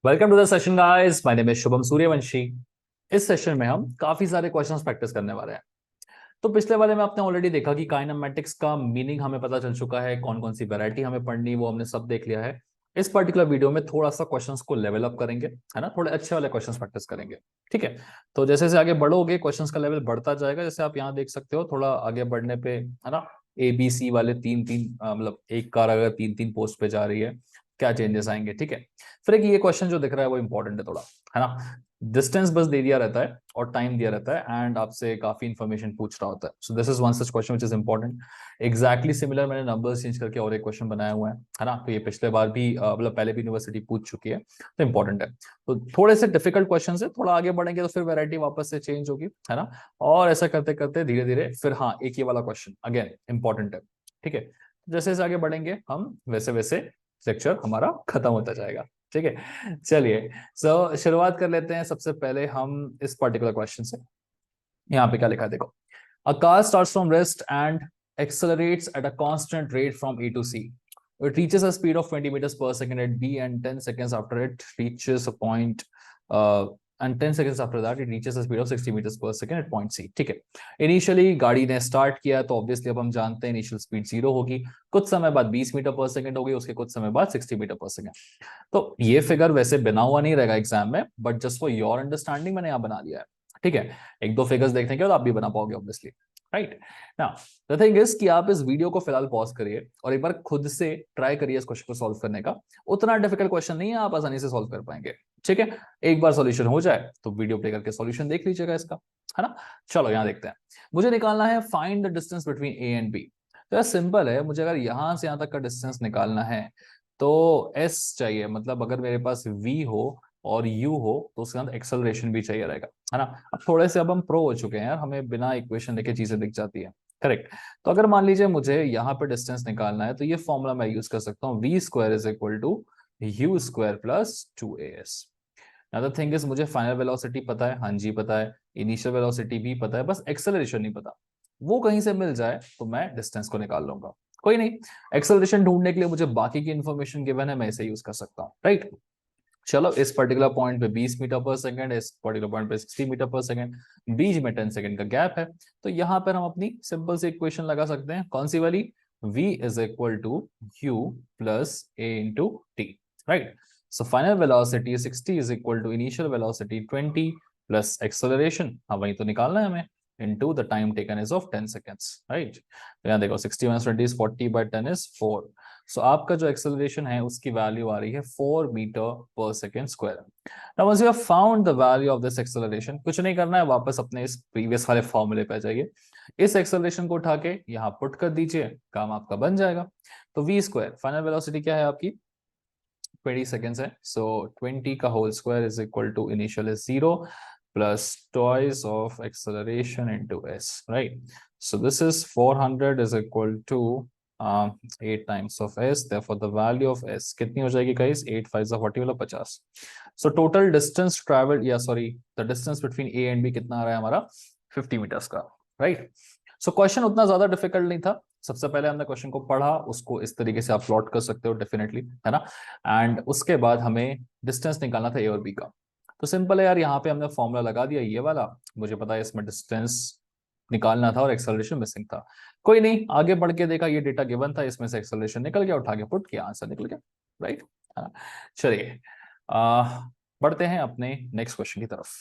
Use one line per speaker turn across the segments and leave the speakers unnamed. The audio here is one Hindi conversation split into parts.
Welcome to the session guys, my name is Shubham Suryavanshi. इस सेशन में हम काफी सारे क्वेश्चंस प्रैक्टिस करने वाले हैं। तो पिछले वाले में आपने ऑलरेडी देखा कि काइनेमेटिक्स का मीनिंग हमें पता चल चुका है, कौन कौन सी वैरायटी हमें पढ़नी वो हमने सब देख लिया है। इस पर्टिकुलर वीडियो में थोड़ा सा क्वेश्चंस को लेवल अप करेंगे, है ना, थोड़े अच्छे वाले क्वेश्चंस प्रैक्टिस करेंगे। ठीक है। तो जैसे जैसे आगे बढ़ोगे क्वेश्चंस का लेवल बढ़ता जाएगा। जैसे आप यहाँ देख सकते हो, थोड़ा आगे बढ़ने पे, है ना, ABC वाले तीन तीन मतलब एक कार अगर तीन तीन पोस्ट पे जा रही है, क्या चेंजेस आएंगे। ठीक है। फिर एक ये क्वेश्चन जो दिख रहा है वो इंपॉर्टेंट है थोड़ा, है ना। डिस्टेंस बस दे दिया रहता है और टाइम दिया रहता है एंड आपसे काफी इंफॉर्मेशन पूछ रहा होता है। So this is one such question which is important. Exactly similar मैंने नंबर्स चेंज करके और एक क्वेश्चन बनाया हुआ है ना। तो ये पिछले बार भी मतलब पहले भी यूनिवर्सिटी पूछ चुकी है, तो इंपॉर्टेंट है। तो थोड़े से डिफिकल्ट क्वेश्चन है, थोड़ा आगे बढ़ेंगे तो फिर वैरायटी वापस से चेंज होगी, है ना। और ऐसा करते करते धीरे धीरे फिर हाँ, एक ये वाला क्वेश्चन अगेन इंपॉर्टेंट है। ठीक है। जैसे जैसे आगे बढ़ेंगे हम वैसे वैसे लेक्चर हमारा खत्म होता जाएगा। ठीक है। चलिए, शुरुआत कर लेते हैं सबसे पहले हम इस पर्टिकुलर क्वेश्चन से। यहाँ पे क्या लिखा है देखो। A car starts from rest and accelerates at a constant rate from A to C. It reaches a speed of 20 meters per second at B, and 10 seconds after it reaches a point, uh, and 10 seconds after that it reaches a speed of 60 meters per second at point C. ठीक है। इनिशियली गाड़ी ने स्टार्ट किया तो ऑब्वियसली अब हम जानते हैं इनिशियल स्पीड 0 होगी। कुछ समय बाद 20 मीटर पर सेकंड होगी, उसके कुछ समय बाद 60 मीटर पर सेकंड। तो ये फिगर वैसे बना हुआ नहीं रहेगा एग्जाम में, but just for your understanding मैंने यहाँ बना लिया है। ठीक है। एक दो फिगर्स देखने के बाद आप भी बना पाओगे obviously. Right. Now the thing is कि आप इस वीडियो को फिलहाल पॉज करिए और एक बार खुद से ट्राई करिए इस क्वेश्चन को सॉल्व करने का। उतना डिफिकल्ट क्वेश्चन नहीं है, आप आसानी से सॉल्व कर पाएंगे। ठीक है। एक बार सॉल्यूशन हो जाए तो वीडियो प्ले करके सॉल्यूशन देख लीजिएगा इसका, है ना। चलो यहाँ देखते हैं। मुझे निकालना है find the distance between A and B. तो यार सिंपल है, मुझे अगर यहां से यहां तक का डिस्टेंस निकालना है तो S चाहिए। मतलब अगर मेरे पास V हो और U हो तो उसके साथ एक्सेलरेशन भी चाहिए रहेगा, है ना। अब थोड़े से अब हम प्रो हो चुके हैं यार, हमें बिना इक्वेशन देखे चीजें दिख जाती है। करेक्ट। तो अगर मान लीजिए मुझे यहाँ पे डिस्टेंस निकालना है तो ये फॉर्मूला मैं यूज कर सकता हूँ, V square is equal to u square plus 2AS। Now the thing is मुझे फाइनल वेलोसिटी पता है, हाँ जी पता है, इनिशियल वेलोसिटी भी पता है, बस एक्सेलरेशन नहीं पता। वो कहीं से मिल जाए तो मैं डिस्टेंस को निकाल लूंगा। कोई नहीं, एक्सेलरेशन ढूंढने के लिए मुझे बाकी की इन्फॉर्मेशन गिवन है, मैं इसे यूज कर सकता हूँ। राइट। चलो इस पर्टिकुलर पॉइंट पे 20 मीटर पर सेकंड, इस पर्टिकुलर पॉइंट पे 60 मीटर पर सेकंड, बीच में 10 सेकंड का गैप है। तो यहां पर हम अपनी सिंपल सी इक्वेशन लगा सकते हैं, कौन सी वाली, v is equal to u plus a into t. Right. So final velocity 60 is equal to initial velocity 20 plus acceleration, हाँ वही तो निकालना है हमें, into the time taken is of 10 seconds, right? तो यहाँ देखो 60 minus 20 is 40 by 10 is 4। सो आपका जो एक्सेलरेशन है उसकी वैल्यू आ रही है 4 मीटर पर second square. Now once you have found the value of this acceleration, कुछ नहीं करना है, वापस अपने इस प्रीवियस वाले फॉर्मूले पे आ जाइए। इस एक्सेलरेशन को उठा के यहाँ पुट कर दीजिए, काम आपका बन जाएगा। तो v स्क्वायर फाइनल वेलोसिटी क्या है आपकी, 20 सेकेंड्स है। सो 20 का whole square is equal to initial is 0 plus twice of acceleration into s, right? So this is 400 is equal to 8 times of s, therefore the value of s कितनी हो जाएगी guys, 8 5 40 मतलब 50। So total distance traveled, या sorry, the distance between a and b कितना आ रहा है हमारा, 50 meters का। right? So क्वेश्चन उतना ज्यादा डिफिकल्ट नहीं था। सबसे पहले हमने क्वेश्चन को पढ़ा, उसको इस तरीके से आप प्लॉट कर सकते हो डेफिनेटली, है ना। एंड उसके बाद हमें डिस्टेंस निकालना था ए और बी का। तो सिंपल है यार, यहाँ पे हमने फॉर्मूला लगा दिया ये वाला, मुझे पता है इसमें डिस्टेंस निकालना था और एक्सेलरेशन मिसिंग था। कोई नहीं, आगे बढ़ के देखा ये डेटा गिवन था, इसमें से एक्सेलरेशन निकल गया, उठा के पुट किया, आंसर निकल गया। राइट। चलिए बढ़ते हैं अपने नेक्स्ट क्वेश्चन की तरफ।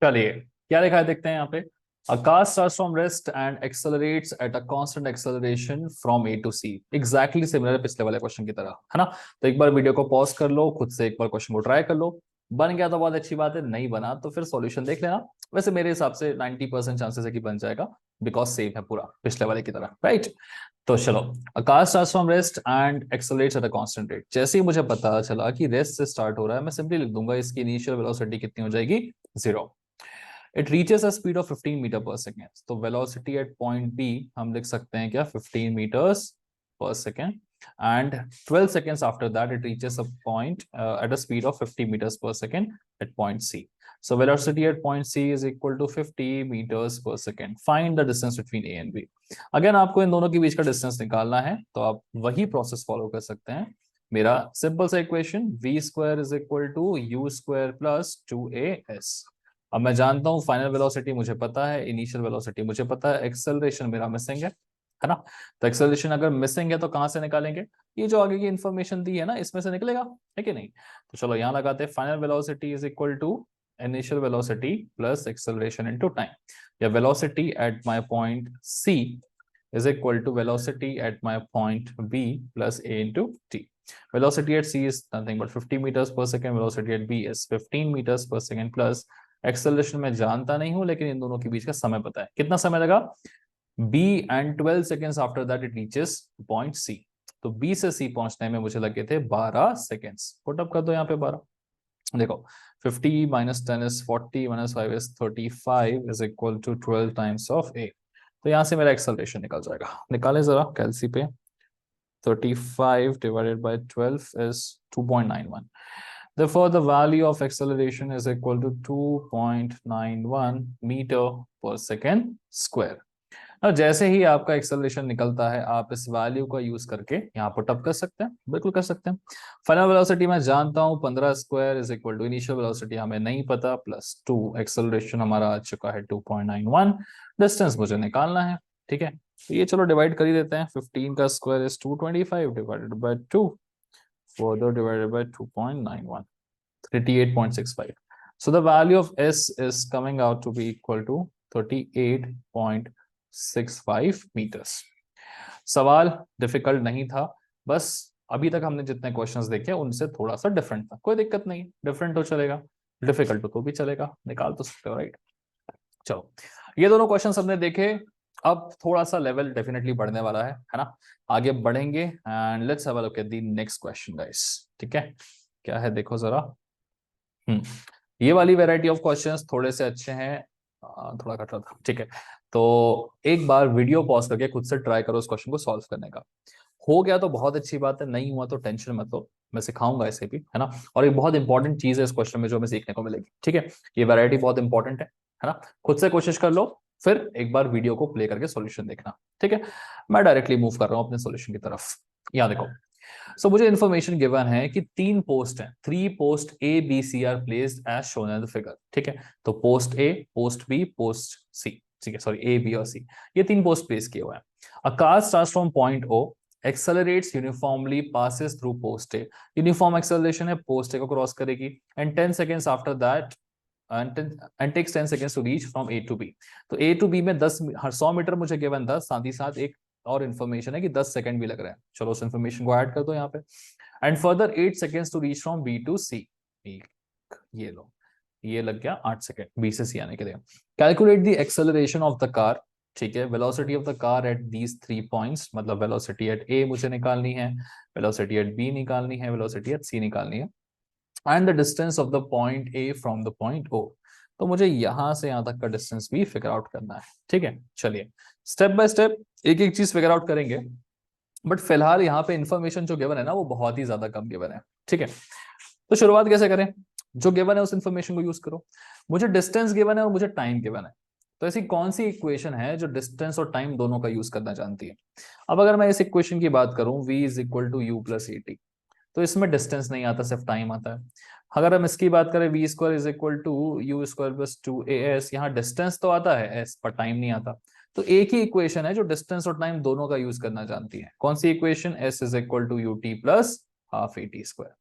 चलिए क्या लिखा है देखते हैं यहाँ पे। A car starts from rest and accelerates at a constant acceleration from A to C। Exactly similar है पिछले वाले क्वेश्चन की तरह, है ना। तो एक बार वीडियो को पॉज कर लो, खुद से एक बार क्वेश्चन को ट्राई कर लो। बन गया तो बहुत अच्छी बात है, नहीं बना तो फिर सॉल्यूशन देख लेना। वैसे मेरे हिसाब से 90% चांसेस है कि बन जाएगा, बिकॉज सेम है पूरा पिछले वाले की तरह। राइट। तो चलो, A car starts from rest and accelerates at a constant rate। जैसे ही मुझे पता चला कि रेस्ट से स्टार्ट हो रहा है, मैं सिंपली लिख दूंगा इसकी इनिशियल वेलोसिटी कितनी हो जाएगी, 0। It reaches a speed of 15 metre पर सेकेंड। तो वेलोसिटी एट पॉइंट बी हम लिख सकते हैं क्या, 15 meters per second। And 12 seconds after that it reaches a point at a speed of 50 meters per second at point C। So velocity at point C is equal to 50 meters per second। Find the distance between A and B। Again आपको इन दोनों के बीच का डिस्टेंस निकालना है तो आप वही प्रोसेस फॉलो कर सकते हैं मेरा सिंपल सा equation v square is equal to u square plus 2as। अब मैं जानता हूं फाइनल वेलोसिटी मुझे पता है, इनिशियल वेलोसिटी मुझे पता है, एक्सेलरेशन मेरा मिसिंग है ना। तो एक्सेलरेशन अगर मिसिंग है तो कहां से निकालेंगे, ये जो आगे की इंफॉर्मेशन दी है ना इसमें से निकलेगा, है कि नहीं। तो चलो यहां लगाते हैं, final velocity is equal to initial velocity plus acceleration into time, या velocity at my point C is equal to velocity at my point B plus A into T. Velocity at C is nothing but 50 meters per second. Velocity at B is 15 meters per second plus acceleration मैं जानता नहीं हूं, लेकिन इन दोनों के बीच का समय पता है। कितना समय लगा? B and 12 seconds after that it reaches point C. तो B से C पहुंचने में मुझे लगे थे 12 seconds. पुट अप कर दो यहाँ पे 12। देखो 50 minus 10 is 40 minus 5 is 35 is equal to 12 times of A. तो यहां से मेरा एक्सेलरेशन निकल जाएगा, निकालें जरा कैलसी पे। 35 divided by 12 is 2.91. Therefore, the value of acceleration is equal to 2.91 meter per second square. अब जैसे ही आपका एक्सेलरेशन निकलता है आप इस वैल्यू का यूज करके यहाँ पुटअप कर सकते हैं, बिल्कुल कर सकते हैं। फाइनल वेलोसिटी मैं जानता हूँ 15 square is equal to initial velocity हमें नहीं पता प्लस 2, एक्सेलरेशन हमारा आ चुका है 2.91, डिस्टेंस मुझे निकालना है, ठीक है। तो ये चलो डिवाइड कर ही देते हैं, 15 का square is 225 divided by 2 further divided by 2.91, 38.65. So the value of S is coming out to be equal to 38.65 meters. सवाल डिफिकल्ट नहीं था, बस अभी तक हमने जितने क्वेश्चंस देखे उनसे थोड़ा सा डिफरेंट था, कोई दिक्कत नहीं, डिफरेंट तो चलेगा, डिफिकल्ट तो भी चलेगा, निकाल तो सकते हो, राइट। चलो ये दोनों क्वेश्चंस हमने देखे, अब थोड़ा सा लेवल डेफिनेटली बढ़ने वाला है ना, आगे बढ़ेंगे and let's have a look at the next question guys, ठीक है। क्या है देखो जरा, ये वाली वैरायटी ऑफ क्वेश्चंस थोड़े से अच्छे हैं, थोड़ा कट रहा था, ठीक है। तो एक बार वीडियो पॉज करके खुद से ट्राई करो उस क्वेश्चन को सॉल्व करने का, हो गया तो बहुत अच्छी बात है, नहीं हुआ तो टेंशन मत लो, मैं सिखाऊंगा इसे भी, है ना। और एक बहुत इंपॉर्टेंट चीज है इस क्वेश्चन में जो हमें सीखने को मिलेगी, ठीक है। ये वैरायटी बहुत इंपॉर्टेंट है ना। खुद से कोशिश कर लो, फिर एक बार वीडियो को प्ले करके सॉल्यूशन देखना, ठीक है। मैं डायरेक्टली मूव कर रहा हूं अपने सॉल्यूशन की तरफ। यहाँ देखो, सो मुझे इन्फॉर्मेशन गिवन है कि 3 पोस्ट हैं, 3 post A B C are placed as shown in the figure, ठीक है। तो post A, post B, post C, ठीक है, सॉरी ए बी और सी, ये 3 पोस्ट प्लेस किए हुए हैं। A car starts from point O, accelerates uniformly, passes through post A. Uniform acceleration है, पोस्ट ए को क्रॉस करेगी and 10 seconds after that and takes 10 seconds to reach from A to B. तो A to B में 100 मीटर मुझे गिवन 10, साथ ही साथ एक और इन्फॉर्मेशन है कि 10 सेकंड भी लग रहा है, चलो उस इन्फॉर्मेशन को ऐड कर दो यहाँ पे। And further 8 seconds to reach from B to C, ये लो, ये लग गया 8 सेकंड B से C आने के लिए। Calculate the acceleration of the car, ठीक है, velocity of the car at these 3 points, मतलब वेलोसिटी एट A मुझे निकालनी है, वेलोसिटी एट B निकालनी है, वेलोसिटी एट C निकालनी है, and the distance of the point A from the point O। तो मुझे यहां से यहां तक का डिस्टेंस भी फिगर आउट करना है, ठीक है। चलिए स्टेप बाय स्टेप एक एक चीज फिगर आउट करेंगे, बट फिलहाल यहाँ पे इंफॉर्मेशन जो गिवन है ना वो बहुत ही ज्यादा कम गिवन है, ठीक है। तो शुरुआत कैसे करें, जो गिवन है उस इंफॉर्मेशन को यूज करो। मुझे डिस्टेंस गिवन है और मुझे टाइम गिवन है, तो ऐसी कौन सी इक्वेशन है जो डिस्टेंस और टाइम दोनों का यूज करना जानती है। अब अगर मैं इस इक्वेशन की बात करूं v is equal to u plus a t, तो इसमें डिस्टेंस नहीं आता, सिर्फ टाइम आता है। अगर हम इसकी बात करें v square is equal to u square plus 2as, यहाँ डिस्टेंस तो आता है एस पर टाइम नहीं आता। तो एक ही इक्वेशन है जो डिस्टेंस और टाइम दोनों का यूज करना जानती है, कौन सी equation, S is equal to U T plus half A T square.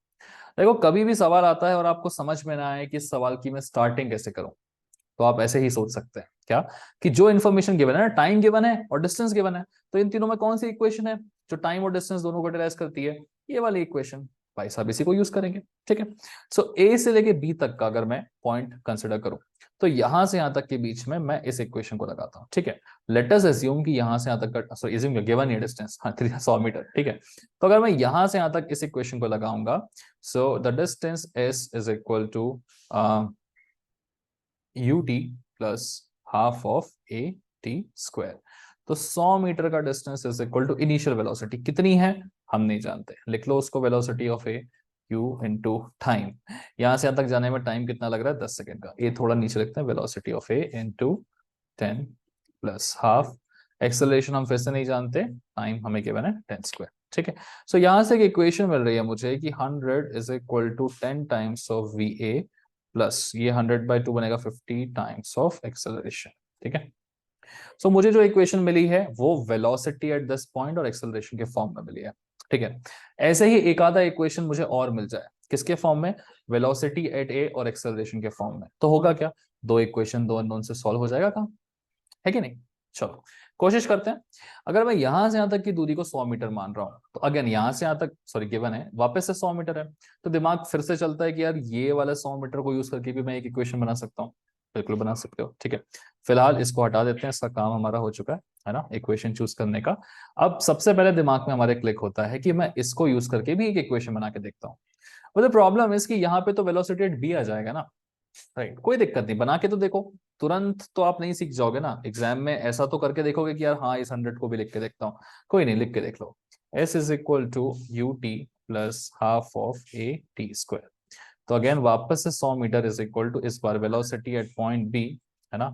देखो कभी भी सवाल आता है और आपको समझ में ना आए कि इस सवाल की मैं स्टार्टिंग कैसे करूं, तो आप ऐसे ही सोच सकते हैं क्या, कि जो इन्फॉर्मेशन गिवन है ना, टाइम गिवन है और डिस्टेंस गिवन है, तो इन तीनों में कौन सी इक्वेशन है जो टाइम और डिस्टेंस दोनों को यूटिलाइज करती है, ये वाली इक्वेशन, भाई साहब इसी को यूज करेंगे, ठीक है। सो ए से लेके बी तक का अगर मैं पॉइंट कंसिडर करूं, तो यहां से यहां तक के बीच में मैं इस इक्वेशन को लगाता हूं, ठीक है। लेट अस अज्यूम कि यहां से यहां तक का, सॉरी अज्यूम गिवन ये डिस्टेंस, हाँ 100 मीटर, ठीक है। तो अगर मैं यहां से यहां तक इस इक्वेशन को लगाऊंगा, so the distance s is equal to U T plus half of a T square. तो 100 मीटर का distance is equal to initial velocity कितनी है हम नहीं जानते, लिख लो उसको, velocity of a u into time, यहां से यहां तक जाने में टाइम कितना लग रहा है 10 सेकंड का, ये थोड़ा नीचे लिखते हैं, velocity of A into 10 plus half, acceleration हम फिर से नहीं जानते, टाइम हमें गिवन है 10 स्क्वायर, ठीक है। सो यहां से एक इक्वेशन मिल रही है मुझे कि 100 is equal to 10 times of v a plus ये 100/2 बनेगा 50 टाइम्स ऑफ एक्सेलरेशन। ठीक है। सो मुझे जो इक्वेशन मिली है वो वेलोसिटी एट दिस पॉइंट और एक्सेलरेशन के फॉर्म में मिली है। ठीक है। ऐसे ही एक आधा इक्वेशन मुझे और मिल जाए, किसके फॉर्म में? वेलोसिटी एट ए और एक्सेलरेशन के फॉर्म में, तो होगा क्या? दो इक्वेशन दो अननोन से सॉल्व हो जाएगा काम, है कि नहीं? चलो कोशिश करते हैं। अगर मैं यहां से यहां तक की दूरी को 100 मीटर मान रहा हूं, तो अगेन यहां से यहां तक सॉरी गिवन है, वापस से 100 मीटर है, तो दिमाग फिर से चलता है कि यार ये वाला 100 मीटर को यूज करके भी मैं एक इक्वेशन बना सकता हूँ। बिल्कुल बना सकते हो। ठीक है। फिलहाल इसको हटा देते हैं, इसका काम हमारा हो चुका है ना, इक्वेशन चूज करने का। अब सबसे पहले दिमाग में हमारे क्लिक होता है कि मैं इसको यूज करके भी एक इक्वेशन बना के देखता हूँ। मतलब प्रॉब्लम इसकी यहाँ पे तो वेलोसिटी एट बी आ जाएगा ना, राइट? कोई दिक्कत नहीं, बना के तो देखो। तुरंत तो आप नहीं सीख जाओगे ना, एग्जाम में ऐसा तो करके देखोगे कि यार हाँ इस 100 को भी लिख के देखता हूँ। कोई नहीं, लिख के देख लो। S is equal to U T plus half of a T square. तो अगेन वापस से 100 मीटर इज इक्वल टू, इस बार वेलोसिटी एट पॉइंट बी, है ना,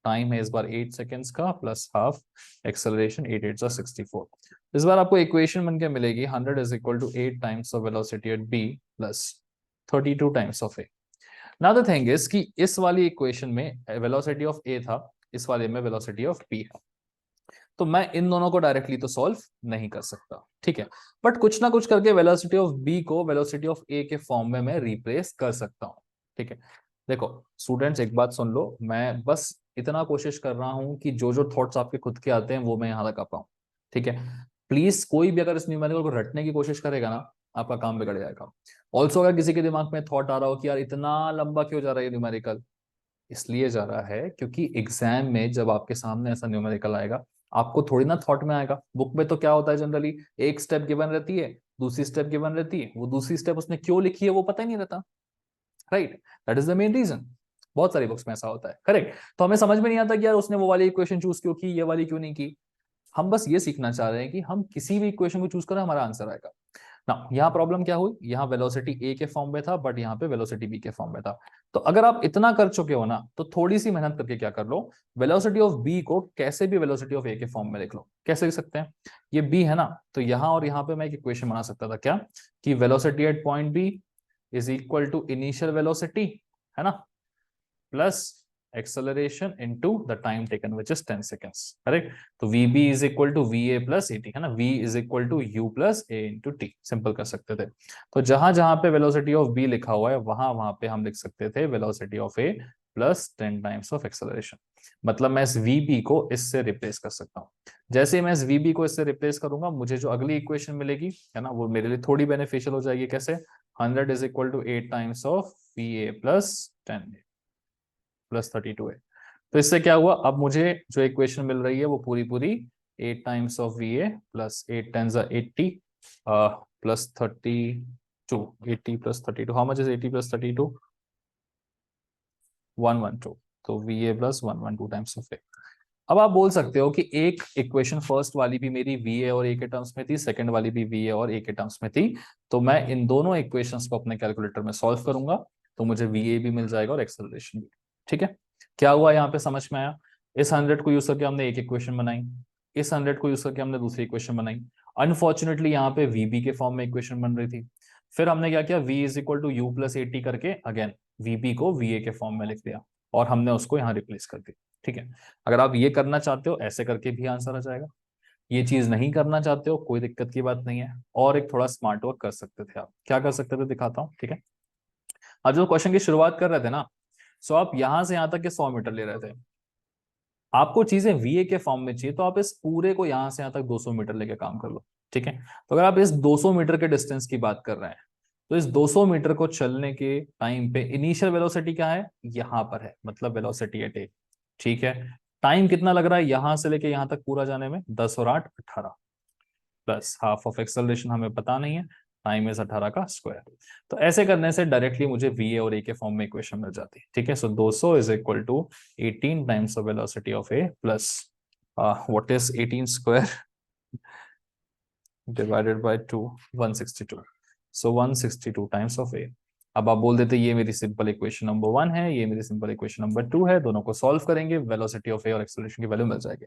टाइम है इस बार 8 सेकेंड्स का प्लस हाफ एक्सेलरेशन 8 8 64। इस बार आपको इक्वेशन बन के मिलेगी 100 is equal to 8 times of velocity at B plus 32 times of a. Now the thing is कि इस वाली इक्वेशन में वेलोसिटी ऑफ ए था, इस वाले में वेलोसिटी ऑफ बी है, तो मैं इन दोनों को डायरेक्टली तो सॉल्व नहीं कर सकता। ठीक है। बट कुछ ना कुछ करके वेलोसिटी ऑफ बी को वेलोसिटी ऑफ ए के फॉर्म में मैं रिप्लेस कर सकता हूं। ठीक है। देखो स्टूडेंट्स, एक बात सुन लो, मैं बस इतना कोशिश कर रहा हूं कि जो जो थॉट्स आपके खुद के आते हैं वो मैं यहां तक आ पाऊं। ठीक है। प्लीज कोई भी अगर इस न्यूमेरिकल को रटने की कोशिश करेगा ना, आपका काम बिगड़ जाएगा। ऑल्सो अगर किसी के दिमाग में थॉट आ रहा हो कि यार इतना लंबा क्यों जा रहा है न्यूमेरिकल, इसलिए जा रहा है क्योंकि एग्जाम में जब आपके सामने ऐसा न्यूमेरिकल आएगा, आपको थोड़ी ना थॉट में आएगा। बुक में तो क्या होता है जनरली, एक स्टेप गिवन रहती है, दूसरी स्टेप गिवन रहती है, वो दूसरी स्टेप उसने क्यों लिखी है वो पता ही नहीं रहता, right? That is the main reason. बहुत सारी बुक्स में ऐसा होता है, करेक्ट। तो हमें समझ में नहीं आता कि यार उसने वो वाली इक्वेशन चूज क्यों की, ये वाली क्यों नहीं की। हम बस ये सीखना चाह रहे हैं कि हम किसी भी इक्वेशन को चूज करें हमारा आंसर आएगा ना। यहाँ प्रॉब्लम क्या हुई, यहाँ वेलोसिटी ए के फॉर्म में था बट यहाँ पे वेलोसिटी बी के फॉर्म में था। तो अगर आप इतना कर चुके हो ना, तो थोड़ी सी मेहनत करके क्या कर लो, वेलोसिटी ऑफ बी को कैसे भी वेलोसिटी ऑफ ए के फॉर्म में लिख लो। कैसे लिख सकते हैं? ये बी है ना, तो यहाँ और यहाँ पे मैं एक इक्वेशन बना सकता था क्या, कि velocity at point B is equal to initial velocity, है ना, plus acceleration into the time taken which is 10 seconds. Correct. तो vb is equal to va plus at, है ना, v is equal to u plus a into t, simple कर सकते थे। तो जहां जहां पे वेलोसिटी ऑफ b लिखा हुआ है वहां वहां पे हम लिख सकते थे velocity of a plus 10 times of acceleration. मतलब मैं इस vb को इससे रिप्लेस कर सकता हूँ। जैसे ही मैं इस vb को इससे रिप्लेस करूंगा, मुझे जो अगली इक्वेशन मिलेगी, है ना, वो मेरे लिए थोड़ी बेनिफिशियल हो जाएगी। कैसे? 100 is equal to 8 times of va plus 10 plus 32 है। तो इससे क्या हुआ, अब मुझे जो इक्वेशन मिल रही है वो पूरी पूरी 8 times of v a plus 8 ten 80 plus 32, 80 plus 32, how much is 80 plus 32? 112। तो v a plus 112 times of a. अब आप बोल सकते हो कि एक इक्वेशन फर्स्ट वाली भी मेरी वी ए और ए के टर्म्स में थी, सेकंड वाली भी वी ए और ए के टर्म्स में थी, तो मैं इन दोनों इक्वेशंस को अपने कैलकुलेटर में सॉल्व करूंगा, तो मुझे वी ए भी मिल जाएगा और एक्सेलरेशन भी। ठीक है। क्या हुआ यहाँ पे, समझ में आया? इस 100 को यूज करके हमने एक इक्वेशन बनाई, इस 100 को यूज करके हमने दूसरी इक्वेशन बनाई। अनफॉर्चुनेटली यहाँ पे वीबी के फॉर्म में इक्वेशन बन रही थी। फिर हमने क्या किया, v is equal to u plus a t करके अगेन वीबी को वी ए के फॉर्म में लिख दिया और हमने उसको यहाँ रिप्लेस कर दिया। ठीक है। अगर आप ये करना चाहते हो ऐसे करके भी आंसर आ जाएगा। ये चीज नहीं करना चाहते हो कोई दिक्कत की बात नहीं है, और एक थोड़ा स्मार्ट वर्क कर सकते थे। आप क्या कर सकते थे दिखाता हूँ। ठीक है। अब जो क्वेश्चन की शुरुआत कर रहे थे ना, सो आप यहां से यहां तक के 100 मीटर ले रहे थे, आपको चीजें वीए के फॉर्म में चाहिए, तो आप इस पूरे को यहां से यहां तक 200 मीटर लेके काम कर लो। ठीक है। तो अगर आप इस 200 मीटर के डिस्टेंस की बात कर रहे हैं, तो इस 200 मीटर को चलने के टाइम पे इनिशियल वेलोसिटी क्या है, यहां पर है, मतलब वेलोसिटी एट ए। ठीक है। टाइम कितना लग रहा है यहां से लेके यहां तक पूरा जाने में, 10 और 8 18, प्लस हाफ ऑफ एक्सेलरेशन हमें पता नहीं है, टाइम इज 18 का स्क्वायर। तो ऐसे करने से डायरेक्टली मुझे वी ए और ए के फॉर्म में इक्वेशन मिल जाती है। ठीक है। So 200 is equal to 18 times of velocity of A plus what is 18 square divided by 2, 162। So 162 times of a. अब आप बोल देते ये मेरी सिंपल इक्वेशन नंबर 1 है, ये मेरी सिंपल इक्वेशन नंबर 2 है, दोनों को सॉल्व करेंगे, वेलोसिटी ऑफ ए और एक्सेलरेशन की वैल्यू मिल जाएगी।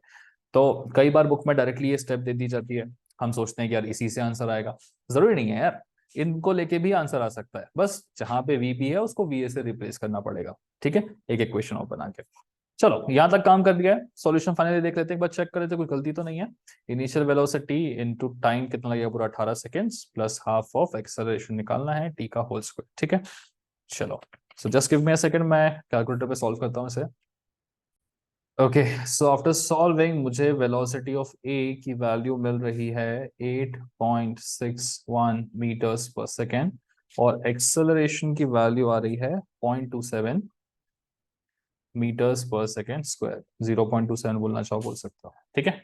तो कई बार बुक में डायरेक्टली ये स्टेप दे दी जाती है, हम सोचते हैं कि यार इसी से आंसर आएगा, जरूरी नहीं है यार, इनको लेके भी आंसर आ सकता है, बस जहां पे वीपी है उसको वीए से रिप्लेस करना पड़ेगा। ठीक है, एक एक क्वेश्चन और बना के। चलो यहां तक काम कर दिया है, सॉल्यूशन फाइनली देख लेते हैं, एक बार चेक कर लेते हैं, कोई गलती तो नहीं है। इनिशियल वेलोसिटी इनटू टाइम कितना लगेगा, पूरा 18 seconds plus half of acceleration निकालना है, टी का होल स्क्वायर। ठीक है, चलो so just give me a second, मैं कैलकुलेटर पे सॉल्व करता हूँ इसे। ओके, सो आफ्टर सॉल्विंग मुझे वेलोसिटी ऑफ ए की वैल्यू मिल रही है 8.61 मीटर्स पर सेकेंड, और एक्सेलरेशन की वैल्यू आ रही है 0.27 मीटर्स पर सेकेंड स्क्वायर। 0.27 बोलना चाहो बोल सकते हो। ठीक है,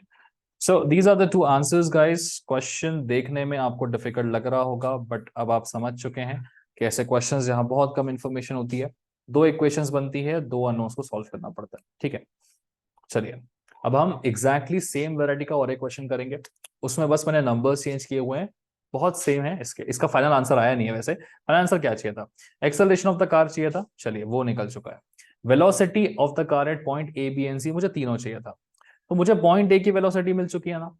so these are the two answers guys. Question देखने में आपको डिफिकल्ट लग रहा होगा, बट अब आप समझ चुके हैं कि ऐसे क्वेश्चंस जहां बहुत कम इंफॉर्मेशन होती है, दो इक्वेशंस बनती है, दो अननोन्स को सॉल्व करना पड़ता है। ठीक है, चलिए अब हम एग्जैक्टली सेम वैरायटी का और एक क्वेश्चन करेंगे, उसमें बस मैंने नंबर्स चेंज किए हुए हैं, बहुत सेम है इसके। इसका फाइनल आंसर आया नहीं है, वैसे फाइनल आंसर क्या चाहिए था, एक्सेलरेशन ऑफ द कार चाहिए था, चलिए वो निकल चुका है। Velocity of the car at point A B and C, मुझे तीनों चाहिए था, तो मुझे पॉइंट ए की वेलोसिटी मिल चुकी है ना,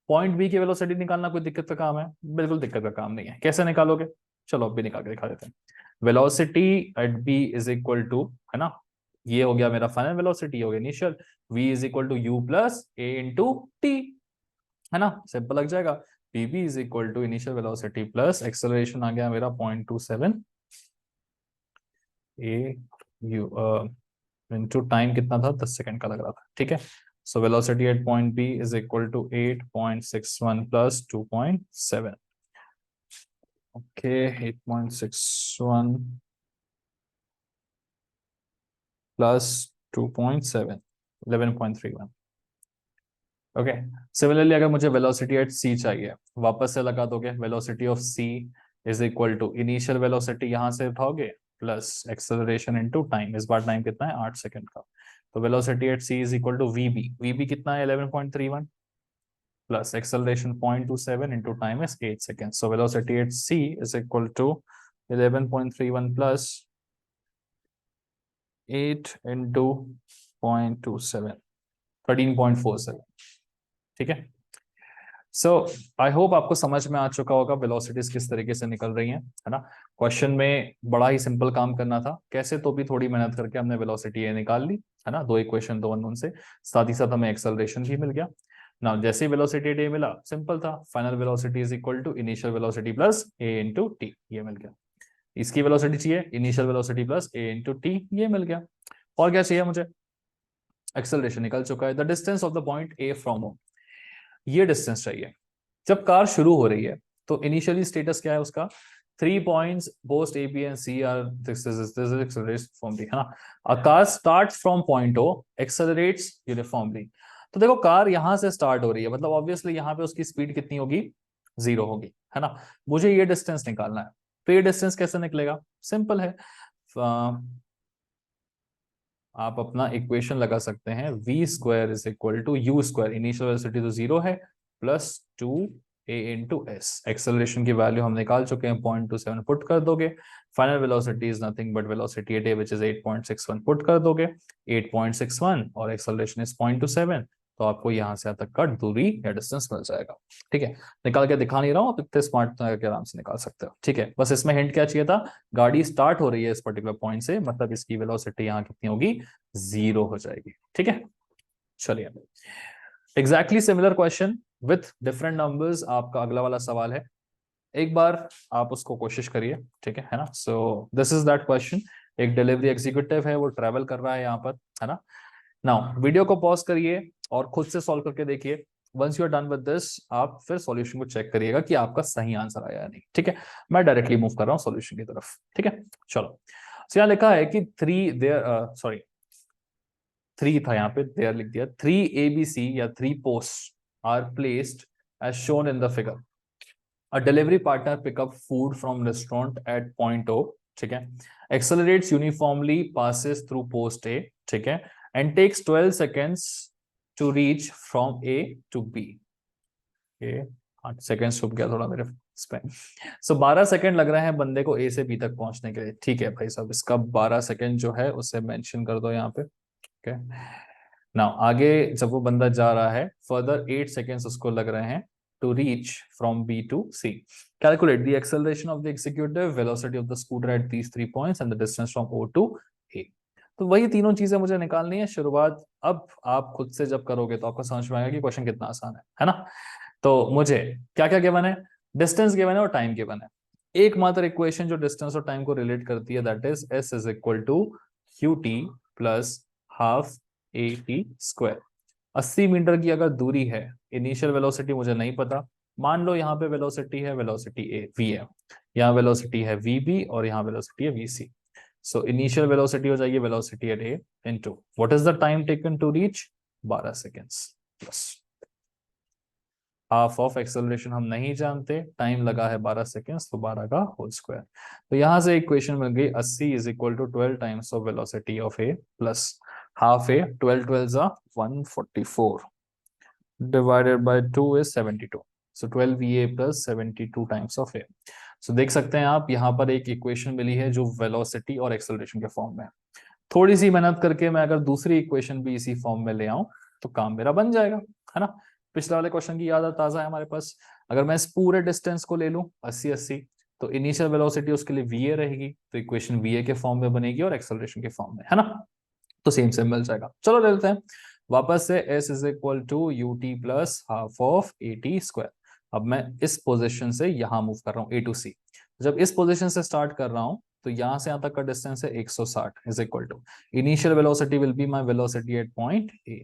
पॉइंट बी की वेलोसिटी निकालना कोई दिक्कत का काम है, बिल्कुल दिक्कत का काम नहीं है। कैसे निकालोगे, चलो अब भी निकाल के दिखा देते हैं। Velocity at B is equal to, है ना, ये हो गया मेरा फाइनल वेलोसिटी, हो गया initial, v is equal to u plus a into t, है ना, सिंपल लग जाएगा। pb is equal to initial velocity plus acceleration आ गया मेरा 0.27 ए यू इनटू टाइम कितना था, 10 सेकंड का लग रहा था। ठीक है, so velocity at point B is equal to 8.61 plus 2.7। Okay, 8.61 plus 2.7, 11.31। Okay, similarly अगर मुझे वेलोसिटी एट सी चाहिए, वापस से लगा दोगे, velocity of C is equal to initial velocity यहां से उठाओगे प्लस एक्सेलरेशन इनटू टाइम, इस बार टाइम कितना है, 8 सेकंड का, तो velocity at C is equal to VB, VB कितना है 11.31 plus acceleration 0.27 into time is 8 second, so velocity at C is equal to 11.31 plus 8 into 0.27, 13.47। ठीक है, सो आई होप आपको समझ में आ चुका होगा वेलोसिटीज किस तरीके से निकल रही हैं, है ना। क्वेश्चन में बड़ा ही सिंपल काम करना था, कैसे तो भी थोड़ी मेहनत करके हमने वेलोसिटी ये निकाल ली, है ना, दो इक्वेशन दो अननोन से, साथ ही साथ हमें एक्सेलरेशन भी मिल गया ना। जैसे ही वेलोसिटी डी मिला, सिंपल था, final velocity is equal to initial velocity plus a into t, ये मिल गया। इसकी वेलोसिटी चाहिए initial velocity plus a into t, ये मिल गया। और क्या चाहिए मुझे, एक्सेलरेशन निकल चुका है। The distance of the point A from home, ये डिस्टेंस चाहिए। जब कार शुरू हो रही है तो इनिशियली स्टेटस क्या है उसका, 3 points both A B and C are, this is accelerates uniformly, है ना। A car starts from point O, accelerates uniformly. तो देखो कार यहां से स्टार्ट हो रही है, मतलब ऑब्वियसली यहां पे उसकी स्पीड कितनी होगी, 0 होगी, है ना। मुझे ये डिस्टेंस निकालना है, तो ये डिस्टेंस कैसे निकलेगा, सिंपल है, आप अपना इक्वेशन लगा सकते हैं, v square is equal to u square, initial velocity तो 0 है, plus 2a into s, acceleration की वैल्यू हम निकाल चुके हैं, 0.27 पुट कर दोगे, final velocity is nothing but velocity at A which is 8.61 put कर दोगे, 8.61 और एक्सेलरेशन इज 0.27, तो आपको यहां से यहाँ तक का दूरी या डिस्टेंस मिल जाएगा। ठीक है, निकाल के दिखा नहीं रहा हूँ, आप इतने स्मार्ट के आराम से निकाल सकते हो। ठीक है, बस इसमें हिंट क्या चाहिए था, गाड़ी स्टार्ट हो रही है इस पर्टिकुलर पॉइंट से, मतलब इसकी वेलोसिटी यहाँ कितनी होगी, 0 हो जाएगी। ठीक है, चलिए exactly similar question with different numbers, आपका अगला वाला सवाल है, एक बार आप उसको कोशिश करिए। ठीक है ना, so this is that question. एक डिलीवरी एग्जीक्यूटिव है, वो ट्रैवल कर रहा है यहाँ पर, है ना। नाउ वीडियो को पॉज करिए और खुद से सॉल्व करके देखिए। Once you are done with this, आप फिर सॉल्यूशन को चेक करिएगा कि आपका सही आंसर आया या नहीं। ठीक है, मैं डायरेक्टली मूव कर रहा हूँ सॉल्यूशन की तरफ। ठीक है, चलो, so यहाँ लिखा है कि सॉरी 3 था, यहाँ पे देयर लिख दिया, 3 ABC या 3 post are placed as shown in the figure. A delivery partner pick up food from restaurant at point O, ठीक है, accelerates uniformly, passes through post A, ठीक है, and takes 12 seconds to reach from A to B। ये 8 सेकेंड छुप गया थोड़ा मेरे इसमें, सो 12 सेकेंड लग रहे हैं बंदे को ए से बी तक पहुंचने के लिए। ठीक है भाई साहब, इसका 12 सेकेंड जो है उसे मेंशन कर दो यहाँ पे। ओके, नाउ आगे जब वो बंदा जा रहा है, फर्दर 8 सेकेंड्स उसको लग रहे हैं to reach from B to C. Calculate the acceleration of the executive, velocity of the scooter at these 3 points and the distance from O to A. तो वही तीनों चीजें मुझे निकालनी है शुरुआत। अब आप खुद से जब करोगे तो आपको समझ में आएगा कि क्वेश्चन कितना आसान है ना। तो मुझे क्या क्या गिवन है, डिस्टेंस गिवन है और टाइम गिवन है। एकमात्र इक्वेशन जो डिस्टेंस और टाइम को रिलेट करती है that is s is equal to qt plus half at square. 80 metre की अगर दूरी है, इनिशियल वेलोसिटी मुझे नहीं पता, मान लो यहाँ पे वेलोसिटी है, वेलोसिटी ए वी है, यहाँ वेलोसिटी है वी बी और यहाँ वेलोसिटी है v C. So initial velocity हो जाएगी velocity at A into what is the time taken to reach 12 seconds plus half of acceleration हम नहीं जानते, टाइम लगा है 12 सेकेंड्स, तो 12 का होल स्क्वायर। तो यहां से इक्वेशन मिल गई 80 is equal to 12 times of velocity of A plus half a, 12 12 144 divided by 2 is 72. So 12va plus 72 times of a. So देख सकते हैं आप यहाँ पर एक इक्वेशन मिली है जो वेलोसिटी और एक्सेलरेशन के फॉर्म में है। थोड़ी सी मेहनत करके मैं अगर दूसरी इक्वेशन भी इसी फॉर्म में ले आऊं तो काम मेरा बन जाएगा, है ना। पिछले वाले क्वेश्चन की याद ताजा है हमारे पास। अगर मैं इस पूरे डिस्टेंस को ले लूं 80 80, तो इनिशियल वेलोसिटी उसके लिए va रहेगी, तो इक्वेशन va के फॉर्म में बनेगी और एक्सेलरेशन के फॉर्म में, है ना। तो सेम सेम मिल जाएगा। चलो ले लेते हैं वापस से s is equal to ut plus half of at square. अब मैं इस पोजीशन से यहां मूव कर रहा हूं a टू c। जब इस पोजीशन से स्टार्ट कर रहा हूं तो यहां से यहां तक का डिस्टेंस है 160 is equal to initial velocity will be my velocity at point a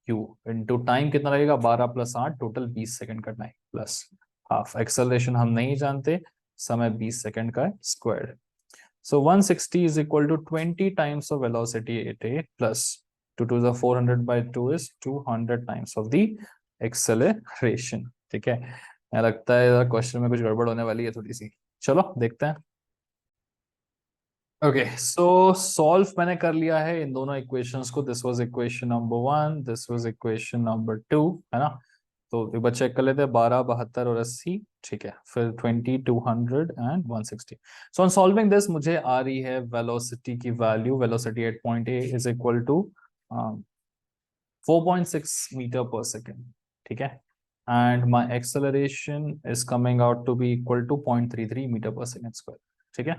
q into time कितना लगेगा 12 प्लस 8 टोटल 20 सेकंड का टाइम प्लस हाफ एक्सेलरेशन हम नहीं जानते, समय 20 सेकंड का square. So 160 is equal to 20 times of velocity at a plus 2 to the 400 by 2 is 200 times of the acceleration। ठीक है, मुझे लगता है क्वेश्चन में कुछ गड़बड़ होने वाली है थोड़ी सी। चलो देखते हैं। ओके सो सॉल्व मैंने कर लिया है इन दोनों इक्वेशंस को। This was equation number 1, this was equation number 2, है ना। तो एक बार चेक कर लेते हैं, 12 72 और 80, ठीक है, फिर 20 200 and 160। So on solving this मुझे आ रही है वेलोसिटी की value, velocity at point A is equal to 4.6 metre पर सेकेंड, ठीक है, and my acceleration is coming out to be equal to 0.33 metre पर सेकेंड स्क्वायर। ठीक है,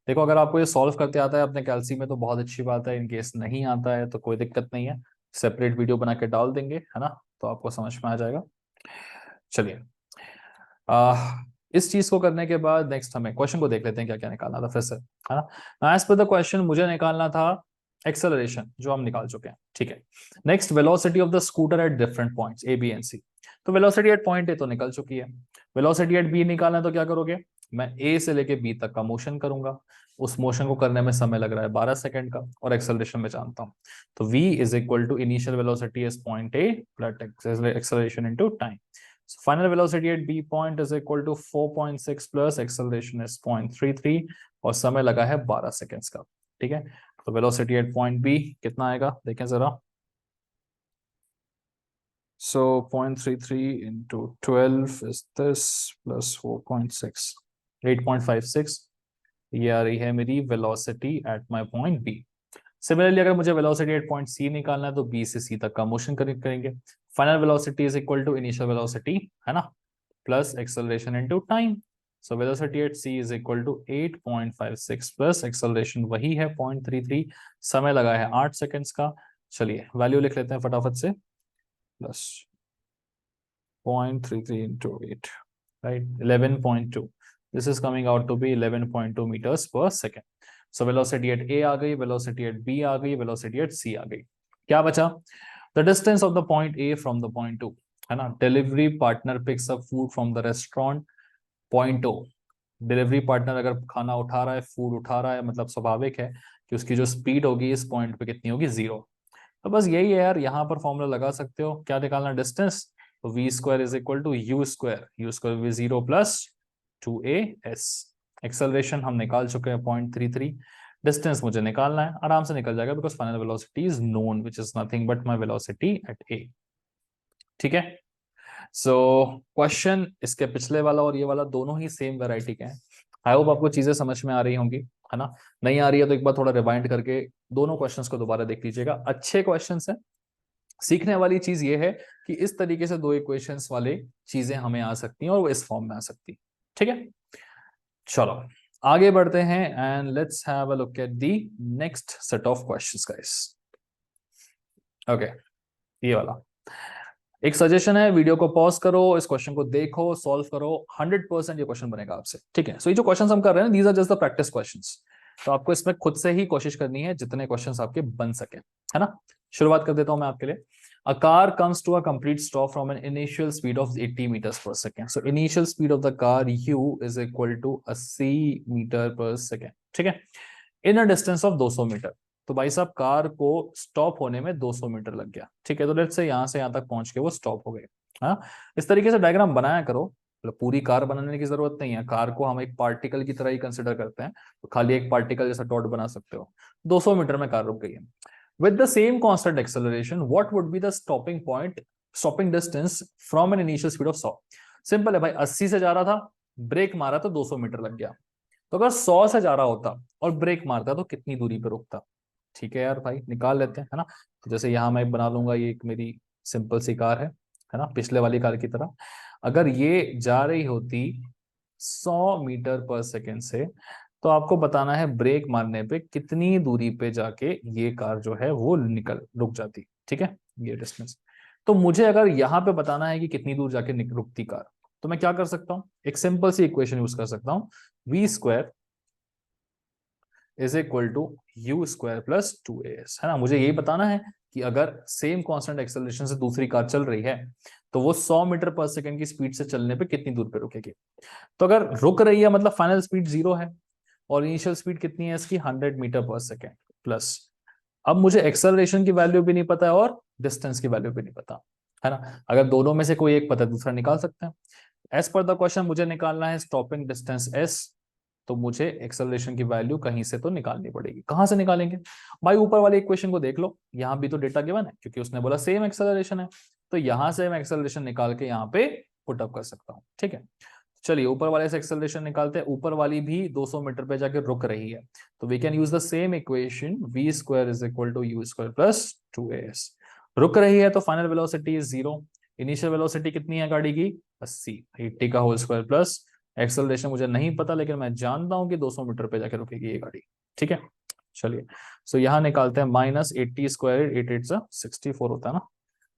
देखो अगर आपको ये सॉल्व करते आता है अपने कैलसी में तो बहुत अच्छी बात है, इन केस नहीं आता है तो कोई दिक्कत नहीं है, सेपरेट वीडियो बना के डाल देंगे, है ना, तो आपको समझ में आ जाएगा। चलिए इस चीज को करने के बाद नेक्स्ट हमें क्वेश्चन को देख लेते हैं क्या क्या निकालना था फिर से, है ना। एज पर द क्वेश्चन मुझे निकालना था एक्सेलरेशन, जो हम निकाल चुके हैं, ठीक है। Next velocity of the scooter at different points A B and C. तो वेलोसिटी एट पॉइंट ए तो निकल चुकी है, वेलोसिटी एट बी निकालना है तो क्या करोगे, मैं ए से लेके बी तक का मोशन करूंगा, उस मोशन को करने में समय लग रहा है 12 सेकंड का, और एक्सेलरेशन में जानता हूं तो v is equal to initial velocity is point A plus acceleration into time. So final velocity at B point is equal to 4.6 plus acceleration is 0.33 और समय लगा है 12 सेकेंड्स का। ठीक है, तो वेलोसिटी एट पॉइंट B कितना आएगा देखें जरा। So 0.33 into 12 is this plus 4.6, 8.56, ये आ रही है मेरी velocity at my point B। Similarly अगर मुझे वेलोसिटी एट पॉइंट C निकालना है तो B से C तक का मोशन करेंगे। Final velocity is equal to initial velocity, है ना, plus acceleration into time. So velocity at C is equal to 8.56 plus acceleration वही है 0.33, समय लगा है 8 सेकेंड्स का। चलिए वैल्यू लिख लेते हैं फटाफट से, plus 0.33 into 8, right, 11.2, this is coming out to be 11.2 meters per second। So velocity at A आ गई, velocity at B आ गई, velocity at C आ गई। क्या बचा, the distance of the point A from the point 2, है ना। Delivery partner picks up food from the restaurant point O। Delivery partner अगर खाना उठा रहा है, फूड उठा रहा है, मतलब स्वाभाविक है कि उसकी जो स्पीड होगी इस पॉइंट पे कितनी होगी, 0। तो बस यही है यार, यहाँ पर फॉर्मूला लगा सकते हो, क्या निकालना, डिस्टेंस, तो v square is equal to u square भी 0 प्लस 2as। एक्सेलरेशन हम निकाल चुके हैं 0.33, डिस्टेंस मुझे निकालना है, आराम से निकल जाएगा because final velocity is known which is nothing but my velocity eight a। ठीक है, सो क्वेश्चन इसके पिछले वाला और ये वाला दोनों ही सेम वैरायटी के हैं। आई होप आपको चीजें समझ में आ रही होंगी, है ना। नहीं आ रही है तो एक बार थोड़ा रिवाइंड करके दोनों क्वेश्चंस को दोबारा देख लीजिएगा, अच्छे क्वेश्चंस हैं। सीखने वाली चीज ये है कि इस तरीके से दो इक्वेशंस वाले चीजें हमें आ सकती हैं और वो इस फॉर्म में आ सकती है। ठीक है, चलो आगे बढ़ते हैं and let's have a look at the next set of questions guys. Okay, ये वाला एक सजेशन है, वीडियो को पॉज करो, इस क्वेश्चन को देखो, सॉल्व करो, 100% ये क्वेश्चन बनेगा आपसे। ठीक है, सो ये जो क्वेश्चंस हम कर रहे हैं these are just the practice questions, तो आपको इसमें खुद से ही कोशिश करनी है जितने क्वेश्चंस आपके बन सके, है ना। शुरुआत कर देता हूं मैं आपके लिए। A car comes to a complete stop from an initial speed of 80 meters per second. So initial speed of the car u is equal to 80 meter per second. ठीक है, in a distance of 200 metre. तो भाई साहब कार को स्टॉप होने में 200 मीटर लग गया। ठीक है, तो लेट्स से यहां तक पहुंच के वो स्टॉप हो गए। हाँ, इस तरीके से डायग्राम बनाया करो। मतलब पूरी कार बनाने की जरूरत नहीं है, कार को हम एक पार्टिकल की तरह ही कंसिडर करते हैं, तो खाली एक पार्टिकल जैसा डॉट बना सकते हो। 200 मीटर में कार रुक गई है। With the same constant acceleration, what would be the stopping point, stopping distance from an initial speed of 100? Simple है भाई, 80 से जा रहा था, ब्रेक मारा तो 200 मीटर लग गया। तो अगर 100 से जा रहा होता और ब्रेक मारता तो कितनी दूरी पे रुकता? ठीक है यार भाई, निकाल लेते हैं, है ना। तो जैसे यहां मैं बना लूंगा, ये एक मेरी सिंपल सी कार है ना, पिछले वाली कार की तरह। अगर ये जा रही होती 100 मीटर पर सेकेंड से, तो आपको बताना है ब्रेक मारने पे कितनी दूरी पे जाके ये कार जो है वो रुक जाती। ठीक है, ये डिस्टेंस। तो मुझे अगर यहाँ पे बताना है कि कितनी दूर जाके रुकती कार, तो मैं क्या कर सकता हूँ, एक सिंपल सी इक्वेशन यूज कर सकता हूँ, v square is equal to u square plus 2as, है ना। मुझे यही बताना है कि अगर सेम कांस्टेंट एक्सेलरेशन से दूसरी कार चल रही है तो वो 100 मीटर पर सेकंड की स्पीड से चलने पे कितनी दूर पे रुकेगी। तो अगर रुक रही है मतलब फाइनल स्पीड 0 है, और इनिशियल स्पीड कितनी है इसकी, 100 मीटर पर सेकेंड प्लस। अब मुझे एक्सेलरेशन की वैल्यू भी नहीं पता है और डिस्टेंस की वैल्यू भी नहीं पता, है ना। अगर दोनों में से कोई एक पता है दूसरा निकाल सकते हैं। एज पर द क्वेश्चन मुझे निकालना है स्टॉपिंग डिस्टेंस s, तो मुझे एक्सेलरेशन की वैल्यू कहीं से तो निकालनी पड़ेगी। कहां से निकालेंगे भाई, ऊपर वाली इक्वेशन को देख लो, यहां भी तो डेटा गिवन है क्योंकि उसने बोला सेम एक्सेलरेशन है, तो यहां से मैं एक्सेलरेशन निकाल के यहाँ पे पुट अप कर सकता हूँ। ठीक है, चलिए ऊपर वाले से एक्सेलरेशन निकालते हैं। ऊपर वाली भी 200 मीटर पे जाके रुक रही है, तो we can use the same equation, v square is equal to u square plus 2as। रुक रही है तो final velocity is 0, initial velocity कितनी है गाड़ी की, 80, 80 का होल स्क्वायर प्लस एक्सेलरेशन मुझे नहीं पता, लेकिन मैं जानता हूं कि 200 मीटर पे जाके रुकेगी ये गाड़ी। ठीक है, चलिए सो यहां निकालते हैं, माइनस 80 स्क्वायर 8 8 64 होता है ना।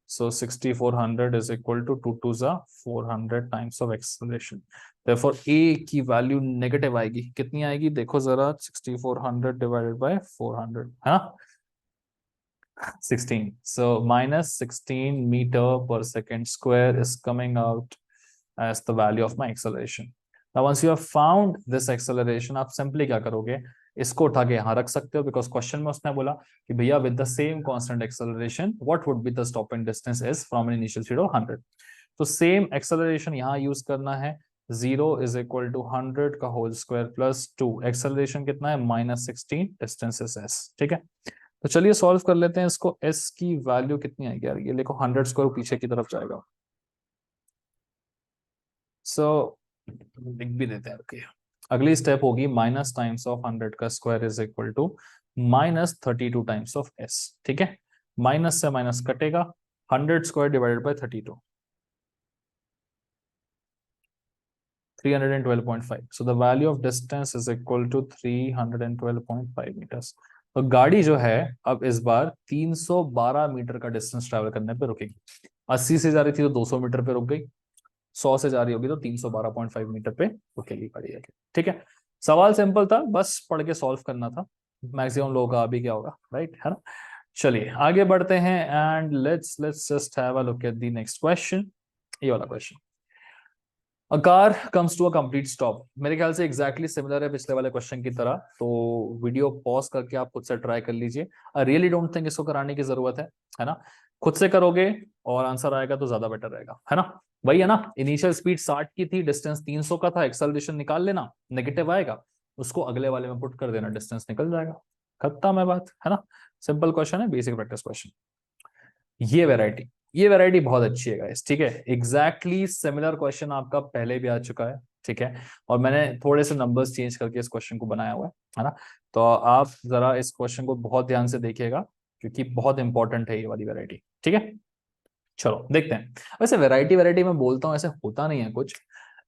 So 6400 is equal to 2 2 जा 400 times of acceleration. Therefore a की वैल्यू नेगेटिव आएगी। कितनी आएगी देखो जरा, 6400 divided by 400, है ना, 16. So minus 16 meter per second square is coming out as the value of my acceleration. Now once you have found this acceleration, आप simply क्या करोगे, इसको उठा के यहां रख सकते हो, बिकॉज क्वेश्चन में उसने बोला कि भैया with the same constant acceleration what would be the stopping distance is from an initial speed of 100। तो सेम एक्सेलरेशन यहां यूज करना है, 0 इज इक्वल टू 100 का होल स्क्वायर प्लस 2, एक्सेलरेशन कितना है -16, डिस्टेंस इज s। ठीक है, तो चलिए सॉल्व कर लेते हैं इसको। s की वैल्यू कितनी आएगी यार, ये देखो 100 स्क्वायर पीछे की तरफ जाएगा, सो लिख भी देते हैं। ओके, अगली स्टेप होगी माइनस टाइम्स ऑफ 100 का square is equal to -32 times of s। ठीक है, माइनस से माइनस कटेगा, 100 square divided by 32, 312.5। So the value of distance is equal to 312.5 metres. तो गाड़ी जो है अब इस बार 312 मीटर का डिस्टेंस ट्रेवल करने पे रुकेगी। 80 से जा रही थी तो 200 मीटर पे रुक गई, 100 से जा रही होगी तो 312.5 मीटर पे रुकेगी गाड़ी आके। ठीक है, सवाल सिंपल था, बस पढ़ के सॉल्व करना था। मैक्सिमम लोगों का अभी क्या होगा, राइट, है ना। चलिए आगे बढ़ते हैं and let's just have a look at the next question. ये वाला question, a car comes to a complete stop. मेरे ख्याल से एग्जैक्टली सिमिलर है पिछले वाले क्वेश्चन की तरह, तो वीडियो पॉज करके आप खुद से ट्राई कर लीजिए। आई रियली डोंट थिंक इसको कराने की जरूरत है ना। खुद से करोगे और आंसर आएगा तो ज्यादा बेटर रहेगा, है ना। वही है ना, इनिशियल स्पीड 60 की थी, डिस्टेंस 300 का था, एक्सेलरेशन निकाल लेना, नेगेटिव आएगा, उसको अगले वाले में पुट कर देना, डिस्टेंस निकल जाएगा, खत्म है बात, है ना। सिंपल क्वेश्चन है, बेसिक प्रैक्टिस क्वेश्चन। ये वैरायटी बहुत अच्छी है गाइस। ठीक है, एग्जैक्टली सिमिलर क्वेश्चन आपका पहले भी आ चुका है। ठीक है, और मैंने थोड़े से नंबर्स चेंज करके इस क्वेश्चन को बनाया हुआ है ना। तो आप जरा इस क्वेश्चन को बहुत ध्यान से देखिएगा क्योंकि बहुत इंपॉर्टेंट है ये वाली वैरायटी। ठीक है, चलो देखते हैं। वैसे वैरायटी वैरायटी में बोलता हूँ, ऐसे होता नहीं है कुछ।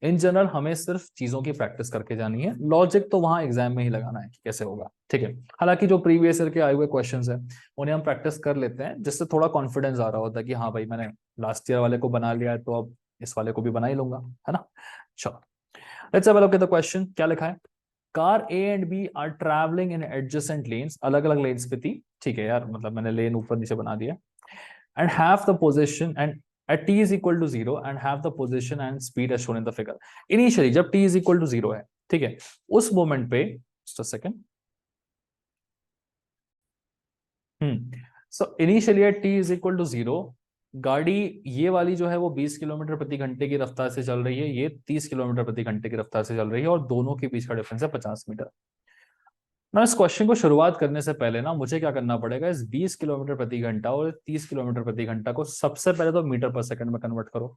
इन जनरल हमें सिर्फ चीजों की प्रैक्टिस करके जानी है, लॉजिक तो वहां एग्जाम में ही लगाना है कि कैसे होगा, ठीक है। हालांकि जो प्रीवियस ईयर के आए हुए क्वेश्चंस है उन्हें हम प्रैक्टिस कर लेते हैं, जिससे थोड़ा कॉन्फिडेंस आ रहा होता है कि हाँ भाई मैंने लास्ट ईयर वाले को बना लिया है, तो अब इस वाले को भी बना ही लूंगा, है ना। चलो let's have a look at the question. क्या लिखा है? Car A and B are travelling in adjacent lanes, अलग अलग लेन्स पे थी, ठीक है यार, मतलब मैंने लेन ऊपर नीचे बना दिया। and have the position and at t is equal to 0 and have the position and speed as shown in the figure। initially जब t is equal to 0 है, ठीक है, उस मोमेंट पे just a second। So initially at t is equal to 0 गाड़ी ये वाली जो है वो 20 किलोमीटर प्रति घंटे की रफ्तार से चल रही है, ये 30 किलोमीटर प्रति घंटे की रफ्तार से चल रही है, और दोनों के बीच का डिफरेंस है 50 मीटर। ना इस क्वेश्चन को शुरुआत करने से पहले ना मुझे क्या करना पड़ेगा, इस 20 किलोमीटर प्रति घंटा और 30 किलोमीटर प्रति घंटा को सबसे पहले तो मीटर पर सेकंड में कन्वर्ट करो,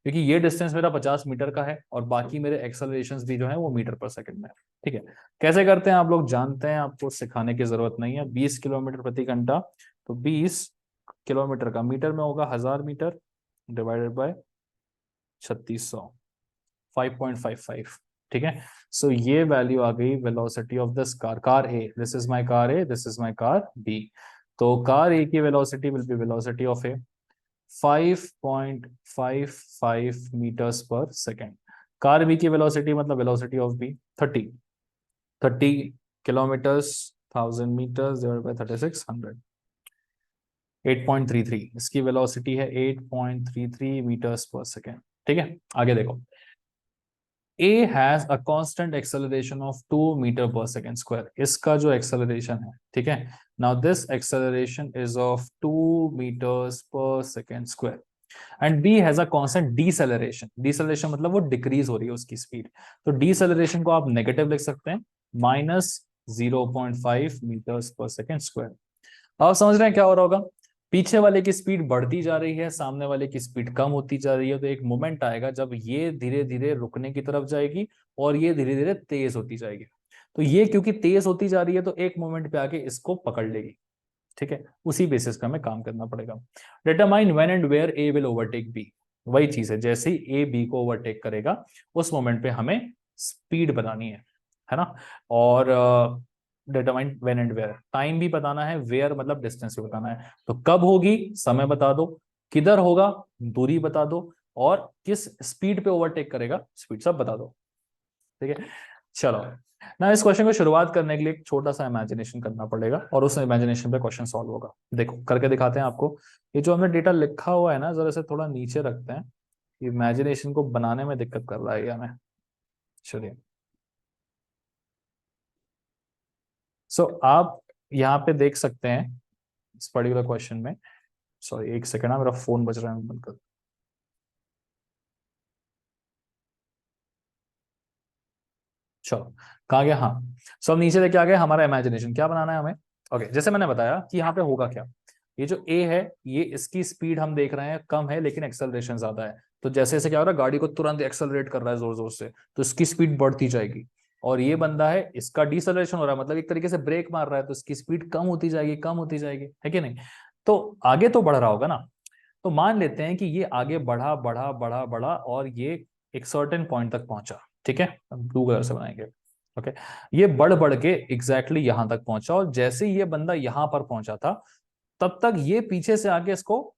क्योंकि ये डिस्टेंस मेरा 50 मीटर का है और बाकी मेरे एक्सेलरेशंस भी जो है वो मीटर पर सेकंड में है, ठीक है। कैसे करते हैं आप लोग जानते हैं, आपको सिखाने की जरूरत नहीं है। 20 किलोमीटर प्रति घंटा, तो 20 किलोमीटर का मीटर में होगा 1000 मीटर, डिवाइडेड बाय 3600, 5.55, ठीक है। सो ये वैल्यू आ गई velocity of this car, car A, this is my car A, this is my car B. तो कार ए की velocity will be velocity of A 5.55 metres पर सेकेंड। कार बी की वेलोसिटी मतलब velocity of B 30 kilometres 1000 metres divided by 3600, 8.33, इसकी वेलोसिटी है 8.33 मीटर्स पर सेकेंड, ठीक है। आगे देखो, A has a constant acceleration of 2 metre पर सेकेंड स्क्वायर, इसका जो एक्सेलरेशन है, ठीक है। Now this acceleration is of 2 metres पर second square and B has a constant deceleration, deceleration मतलब वो डिक्रीज हो रही है उसकी स्पीड, तो डीसेलरेशन को आप नेगेटिव लिख सकते हैं, -0.5 मीटर्स पर सेकेंड स्क्वायर। आप समझ रहे हैं क्या हो रहा होगा, पीछे वाले की स्पीड बढ़ती जा रही है, सामने वाले की स्पीड कम होती जा रही है, तो एक मोमेंट आएगा जब ये धीरे धीरे रुकने की तरफ जाएगी और ये धीरे धीरे तेज होती जाएगी। तो ये क्योंकि तेज होती जा रही है तो एक मोमेंट पे आके इसको पकड़ लेगी, ठीक है। उसी बेसिस पे हमें काम करना पड़ेगा। Determine when and where A will overtake B, वही चीज है, जैसे ही ए बी को ओवरटेक करेगा उस मोमेंट पे हमें स्पीड बतानी है ना। और determine when and where, time भी बताना है, वेयर मतलब डिस्टेंस भी बताना है। तो कब होगी समय बता दो, किधर होगा दूरी बता दो, और किस स्पीड पे ओवरटेक करेगा स्पीड सब बता दो, ठीक है। चलो ना, इस क्वेश्चन को शुरुआत करने के लिए एक छोटा सा इमेजिनेशन करना पड़ेगा और उस इमेजिनेशन पे क्वेश्चन सॉल्व होगा। देखो करके दिखाते हैं आपको। ये जो हमने डेटा लिखा हुआ है ना, जरा से थोड़ा नीचे रखते हैं, इमेजिनेशन को बनाने में दिक्कत कर रहा है हमें। चलिए, आप यहाँ पे देख सकते हैं इस पर्टिकुलर क्वेश्चन में, सॉरी एक सेकेंड, मेरा फोन बज रहा है, बंद कर। चलो कहाँ गया, हाँ। अब नीचे लेके आ गए, हमारा इमेजिनेशन क्या बनाना है हमें। ओके, जैसे मैंने बताया कि यहाँ पे होगा क्या, ये जो ए है ये इसकी स्पीड हम देख रहे हैं कम है लेकिन एक्सेलरेशन ज्यादा है, तो जैसे जैसे क्या हो रहा है, गाड़ी को तुरंत एक्सेलरेट कर रहा है जोर जोर से, तो इसकी स्पीड बढ़ती जाएगी। और ये बंदा है, इसका डिसेलरेशन हो रहा है, मतलब एक तरीके से ब्रेक मार रहा है, तो इसकी स्पीड कम होती जाएगी, कम होती जाएगी, है कि नहीं। तो आगे तो बढ़ रहा होगा ना। तो मान लेते हैं कि ये आगे बढ़ा बढ़ा बढ़ा बढ़ा और ये एक सर्टेन पॉइंट तक पहुंचा, ठीक है, ब्लू कलर से बनाएंगे। ओके, ये बढ़ बढ़ के एग्जैक्टली यहां तक पहुंचा, और जैसे ही ये बंदा यहां पर पहुंचा था तब तक ये पीछे से आके इसको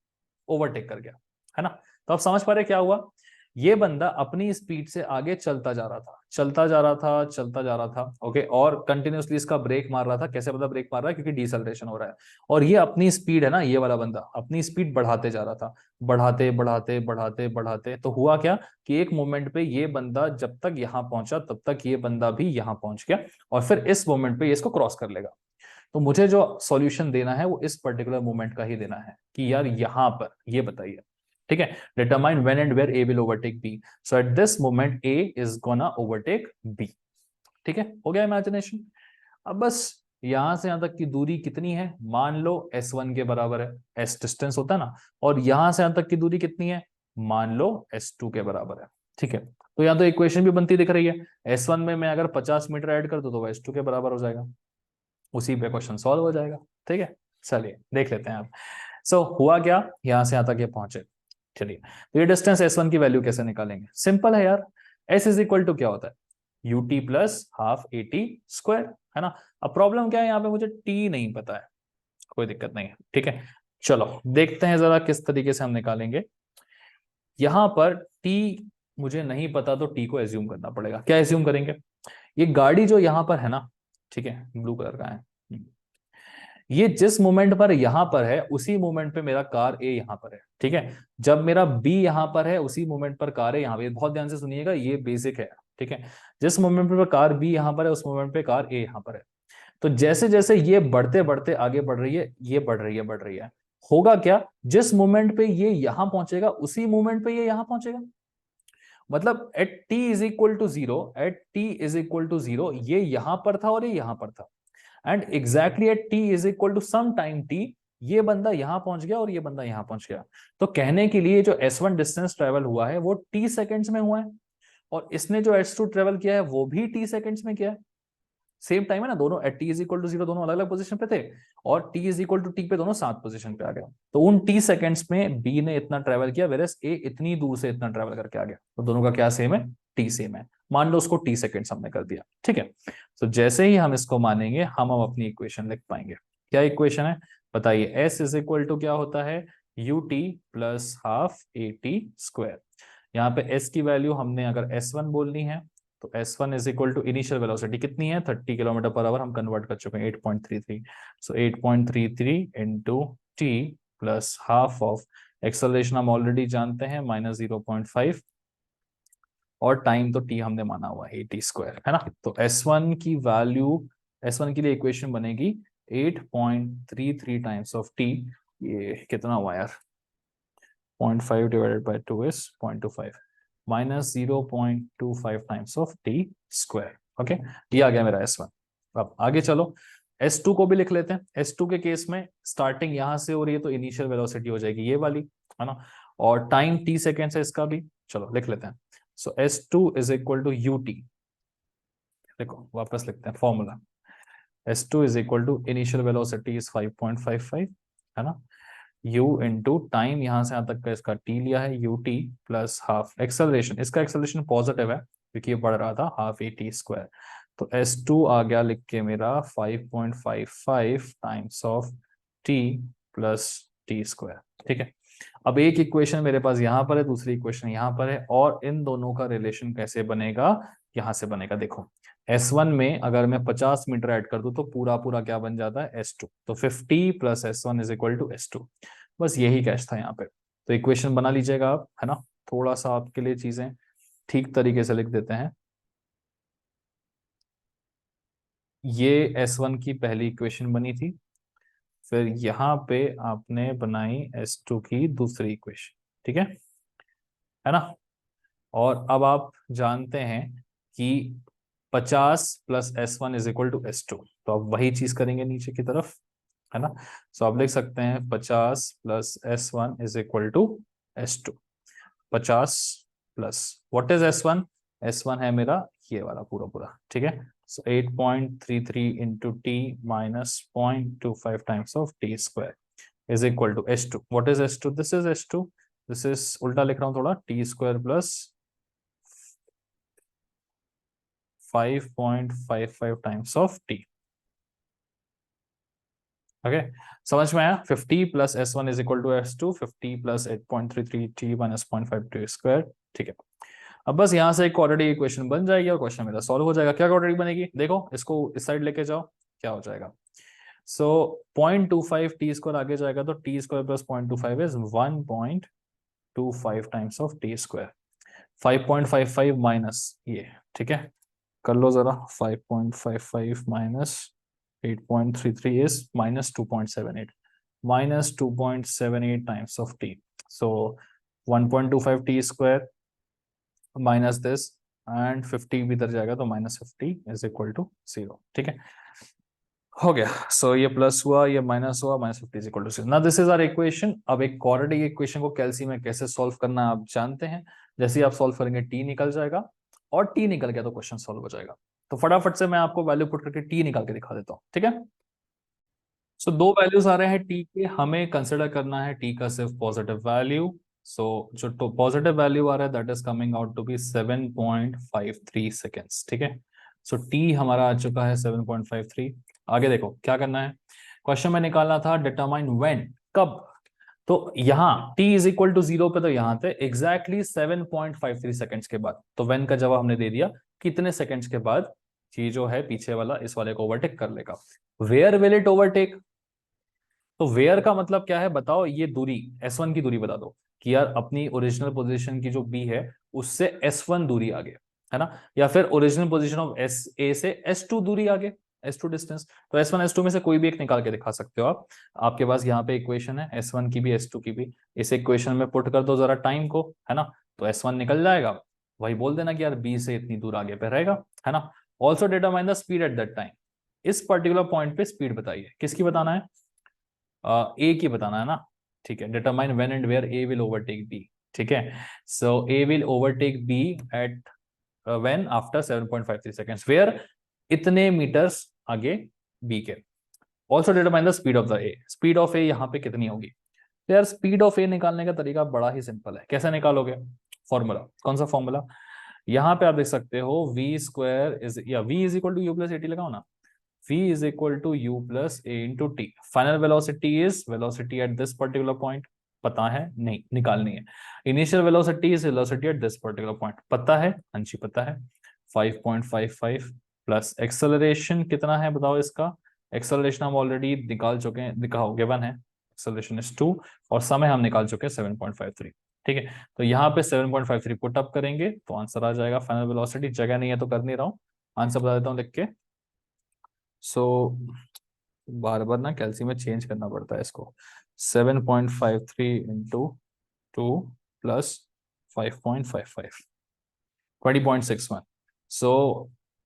ओवरटेक कर गया, है ना। तो आप समझ पा रहे क्या हुआ, ये बंदा अपनी स्पीड से आगे चलता जा रहा था, चलता जा रहा था, चलता जा रहा था, ओके, और कंटिन्यूअसली इसका ब्रेक मार रहा था। कैसे पता ब्रेक मार रहा है, क्योंकि डिसेलरेशन हो रहा है, और ये अपनी स्पीड है ना, ये वाला बंदा अपनी स्पीड बढ़ाते जा रहा था, बढ़ाते बढ़ाते बढ़ाते बढ़ाते, तो हुआ क्या कि एक मोमेंट पे ये बंदा जब तक यहां पहुंचा तब तक ये बंदा भी यहां पहुंच गया, और फिर इस मोमेंट पे ये इसको क्रॉस कर लेगा। तो मुझे जो सॉल्यूशन देना है वो इस पर्टिकुलर मोमेंट का ही देना है कि यार यहां पर ये बताइए, ठीक है। Determine when and where A will overtake B, so at this moment A is gonna overtake B, ठीक है। हो गया इमेजिनेशन। अब बस यहां से यहां तक की दूरी कितनी है, मान लो S1 के बराबर है, S डिस्टेंस होता है ना, और यहां से यहां तक की दूरी कितनी है, मान लो S2 के बराबर है, ठीक है। तो यहां तो इक्वेशन भी बनती दिख रही है, S1 में मैं अगर 50 मीटर ऐड कर दूं तो S2 के बराबर हो जाएगा, उसी पे क्वेश्चन सॉल्व हो जाएगा, ठीक है। चलिए देख लेते हैं आप। हुआ क्या, यहां से यहां तक ये पहुंचे, चलिए, तो ये डिस्टेंस S1 की वैल्यू कैसे निकालेंगे? सिंपल है यार, S इज इक्वल टू क्या होता है? UT plus half AT square, है ना। अब प्रॉब्लम क्या है, यहाँ पे मुझे T नहीं पता है, कोई दिक्कत नहीं है, ठीक है। चलो देखते हैं जरा किस तरीके से हम निकालेंगे। यहां पर T मुझे नहीं पता, तो T को एज्यूम करना पड़ेगा। क्या एज्यूम करेंगे? ये गाड़ी जो यहां पर है ना, ठीक है, ब्लू कलर का है, ये जिस मोमेंट पर यहां पर है उसी मोमेंट पे मेरा कार ए यहां पर है, ठीक है। जब मेरा बी यहां पर है उसी मोमेंट पर कार ए यहां पे, बहुत ध्यान से सुनिएगा, ये बेसिक है, ठीक है। जिस मोमेंट पर कार बी यहां पर है उस मोमेंट पे कार ए यहां पर है। तो जैसे जैसे ये बढ़ते बढ़ते आगे बढ़ रही है, ये बढ़ रही है बढ़ रही है, होगा क्या, जिस मोमेंट पे ये यहां पहुंचेगा उसी मोमेंट पे ये यहां पहुंचेगा। मतलब at t is equal to zero, at t is equal to zero, ये यहां पर था और ये यहां पर था, and exactly at t is equal to some time t, ये बंदा यहां पहुंच गया और ये बंदा यहां पहुंच गया। तो कहने के लिए जो S1 डिस्टेंस ट्रेवल हुआ है वो टी सेकेंड्स में हुआ है, और इसने जो S2 ट्रेवल किया है वो भी टी सेकेंड्स में किया है। सेम टाइम है ना, दोनों at t is equal to zero दोनों अलग अलग पोजीशन पे थे, और t is equal to t पे दोनों सात पोजीशन पे आ गया। तो उन टी सेकेंड्स में बी ने इतना ट्रेवल किया, वेरस ए इतनी दूर से इतना ट्रेवल करके आ गया। तो दोनों का क्या सेम है? टी सेम है। मान लो उसको टी सेकेंड्स हमने कर दिया, ठीक है। तो जैसे ही हम इसको मानेंगे हम अपनी इक्वेशन लिख पाएंगे। क्या इक्वेशन है बताइए? एस इज इक्वल टू क्या होता है? U T plus half A T square. यहाँ पे एस की वैल्यू हमने अगर S1 बोलनी है तो S1 is equal to initial velocity कितनी है? 30 किलोमीटर पर आवर, हम कन्वर्ट कर चुके हैं 8.33। सो 8.33 into T plus half of acceleration हम ऑलरेडी जानते हैं -0.5, और टाइम तो टी हमने माना हुआ है AT स्क्वायर, है ना। तो S1 की वैल्यू, S1 के लिए इक्वेशन बनेगी 8.33 टाइम्स ऑफ टी। ये कितना हुआ यार? 0.5 divided by 2 is 0.25 minus 0.25 times of t square. Okay, ये आ गया मेरा S1। अब आगे चलो, S2 को भी लिख लेते हैं। S2 के केस में स्टार्टिंग यहां से हो रही है तो इनिशियल वेलोसिटी हो जाएगी ये वाली, है ना, और टाइम t सेकेंड है इसका भी। चलो लिख लेते हैं। So S2 is equal to UT, देखो वापस लिखते हैं formula. S2 is equal to initial velocity is 5.55, है ना, u इंटू टाइम यहां से यहां तक का इसका t लिया है UT प्लस हाफ एक्सेलरेशन, इसका एक्सेलरेशन पॉजिटिव है क्योंकि ये बढ़ रहा था, हाफ AT स्क्वायर। तो S2 आ गया लिख के मेरा 5.55 times of t plus T square, ठीक है। अब एक इक्वेशन मेरे पास यहां पर है, दूसरी इक्वेशन यहां पर है, और इन दोनों का रिलेशन कैसे बनेगा? यहां से बनेगा, देखो S1 में अगर मैं 50 मीटर ऐड कर दूं तो पूरा पूरा क्या बन जाता है? S2। तो 50 plus S1 is equal to S2। बस यही कैच था यहाँ पे। तो इक्वेशन बना लीजिएगा आप, है ना। थोड़ा सा आपके लिए चीजें ठीक तरीके से लिख देते हैं। ये S1 की पहली इक्वेशन बनी थी, फिर यहाँ पे आपने बनाई S2 की दूसरी इक्वेशन, ठीक है ना। और अब आप जानते हैं कि 50 plus S1 is equal to S2, तो आप वही चीज करेंगे नीचे की तरफ, है ना। सो आप लिख सकते हैं 50 plus S1 is equal to S2। 50 plus what is S1? S1 है मेरा ये वाला पूरा पूरा, ठीक है। So 8.33 into t minus 0.25 times of t square is equal to S2। What is S2? This is S2, this is उल्टा लिख रहा हूं थोड़ा, t square plus 5.55 times of t. Okay, समझ में आया? 50 plus S1 is equal to S2, 50 plus 8.33 टी माइनस 0.52 स्क्वायर, ठीक है। अब बस यहां से एक क्वाड्रेटिक इक्वेशन बन जाएगी और क्वेश्चन मेरा सॉल्व हो जाएगा। क्या क्वाड्रेटिक बनेगी? देखो इसको इस साइड लेके जाओ, क्या हो जाएगा? सो 0.25 टी स्क्वायर आगे जाएगा तो T square plus 0.25 is 1.25 times of t square. 5.55 minus ये, ठीक है, कर लो जरा। 5.55 minus 8.33 is minus 2.78, minus 2.78 times of t. So 1.25 t square minus this and 50 भी इधर जाएगा तो -50 is equal to 0, ठीक है, हो गया। सो ये प्लस हुआ, ये माइनस हुआ, -50 is equal to 0। ना दिस इज आवर इक्वेशन। अब एक क्वाड्रेटिक इक्वेशन को कैलसी में कैसे सॉल्व करना आप जानते हैं। जैसे ही आप सॉल्व करेंगे टी निकल जाएगा, और टी निकल गया तो क्वेश्चन सॉल्व हो जाएगा। तो फटाफट से मैं आपको वैल्यू पुट करके टी निकाल के दिखा देता हूँ, ठीक है। सो दो वैल्यूज आ रहे हैं टी के, हमें कंसिडर करना है टी का सिर्फ पॉजिटिव वैल्यू। सो जो पॉजिटिव वैल्यू आ रहा है that is coming out to be 7.53 seconds, ठीक है। सो टी हमारा आ चुका है 7.53। आगे देखो क्या करना है, क्वेश्चन में निकालना था डिटरमाइन व्हेन, कब। तो यहाँ t इज इक्वल टू 0 पे, तो यहाँ पे एग्जैक्टली 7.53 सेकेंड्स के बाद, तो व्हेन का जवाब हमने दे दिया, कितने सेकेंड्स के बाद ये जो है पीछे वाला इस वाले को ओवरटेक कर लेगा। वेयर विल इट ओवरटेक, तो वेयर का मतलब क्या है बताओ, ये दूरी S1 की दूरी बता दो कि यार अपनी ओरिजिनल पोजीशन की जो B है उससे S1 दूरी आगे, है ना, या फिर ओरिजिनल पोजीशन ऑफ A से S2 दूरी आगे, S2 डिस्टेंस। तो S1 S2 में से कोई भी एक निकाल के दिखा सकते हो आप। आपके पास यहाँ पे इक्वेशन है S1 की भी S2 की भी, इस इक्वेशन में पुट कर दो जरा टाइम को, है ना, तो S1 निकल जाएगा। वही बोल देना कि यार B से इतनी दूर आगे पे रहेगा, है ना। Also determine the speed at that time, इस पर्टिकुलर पॉइंट पे स्पीड बताइए, किसकी बताना है, ए की बताना है ना, ठीक है। Determine when and where A will overtake B, ठीक है। So A will overtake B at when after 7.53 seconds, where इतने मीटर्स आगे बी के। Also determine the speed of the A, speed of A यहाँ पे कितनी होगी। तो यार स्पीड ऑफ ए निकालने का तरीका बड़ा ही सिंपल है, कैसे निकालोगे, फॉर्मूला, कौन सा फॉर्मूला, यहाँ पे आप देख सकते हो वी स्क्वायर इज या v is equal to u plus a t लगाओ ना, v is equal to u plus a into t। Final velocity is velocity at this particular point, पता है नहीं, निकालनी है। Initial velocity is velocity at this particular point, पता है, अंशी पता है, 5.55 प्लस एक्सेलरेशन कितना है बताओ इसका। एक्सेलरेशन हम ऑलरेडी निकाल चुके हैं, दिखाओ गिवन है, एक्सेलरेशन इज 2 और समय हम निकाल चुके हैं 7.53, ठीक है। तो यहाँ पे 7.53 पुट अप करेंगे तो आंसर आ जाएगा फाइनल वेलोसिटी, जगह नहीं है तो कर नहीं रहा हूँ, आंसर बता देता हूँ लिख के। सो बार बार ना कैल्सी में चेंज करना पड़ता है इसको, 7.53 इंटू 2 प्लस 5.55, 20.61। सो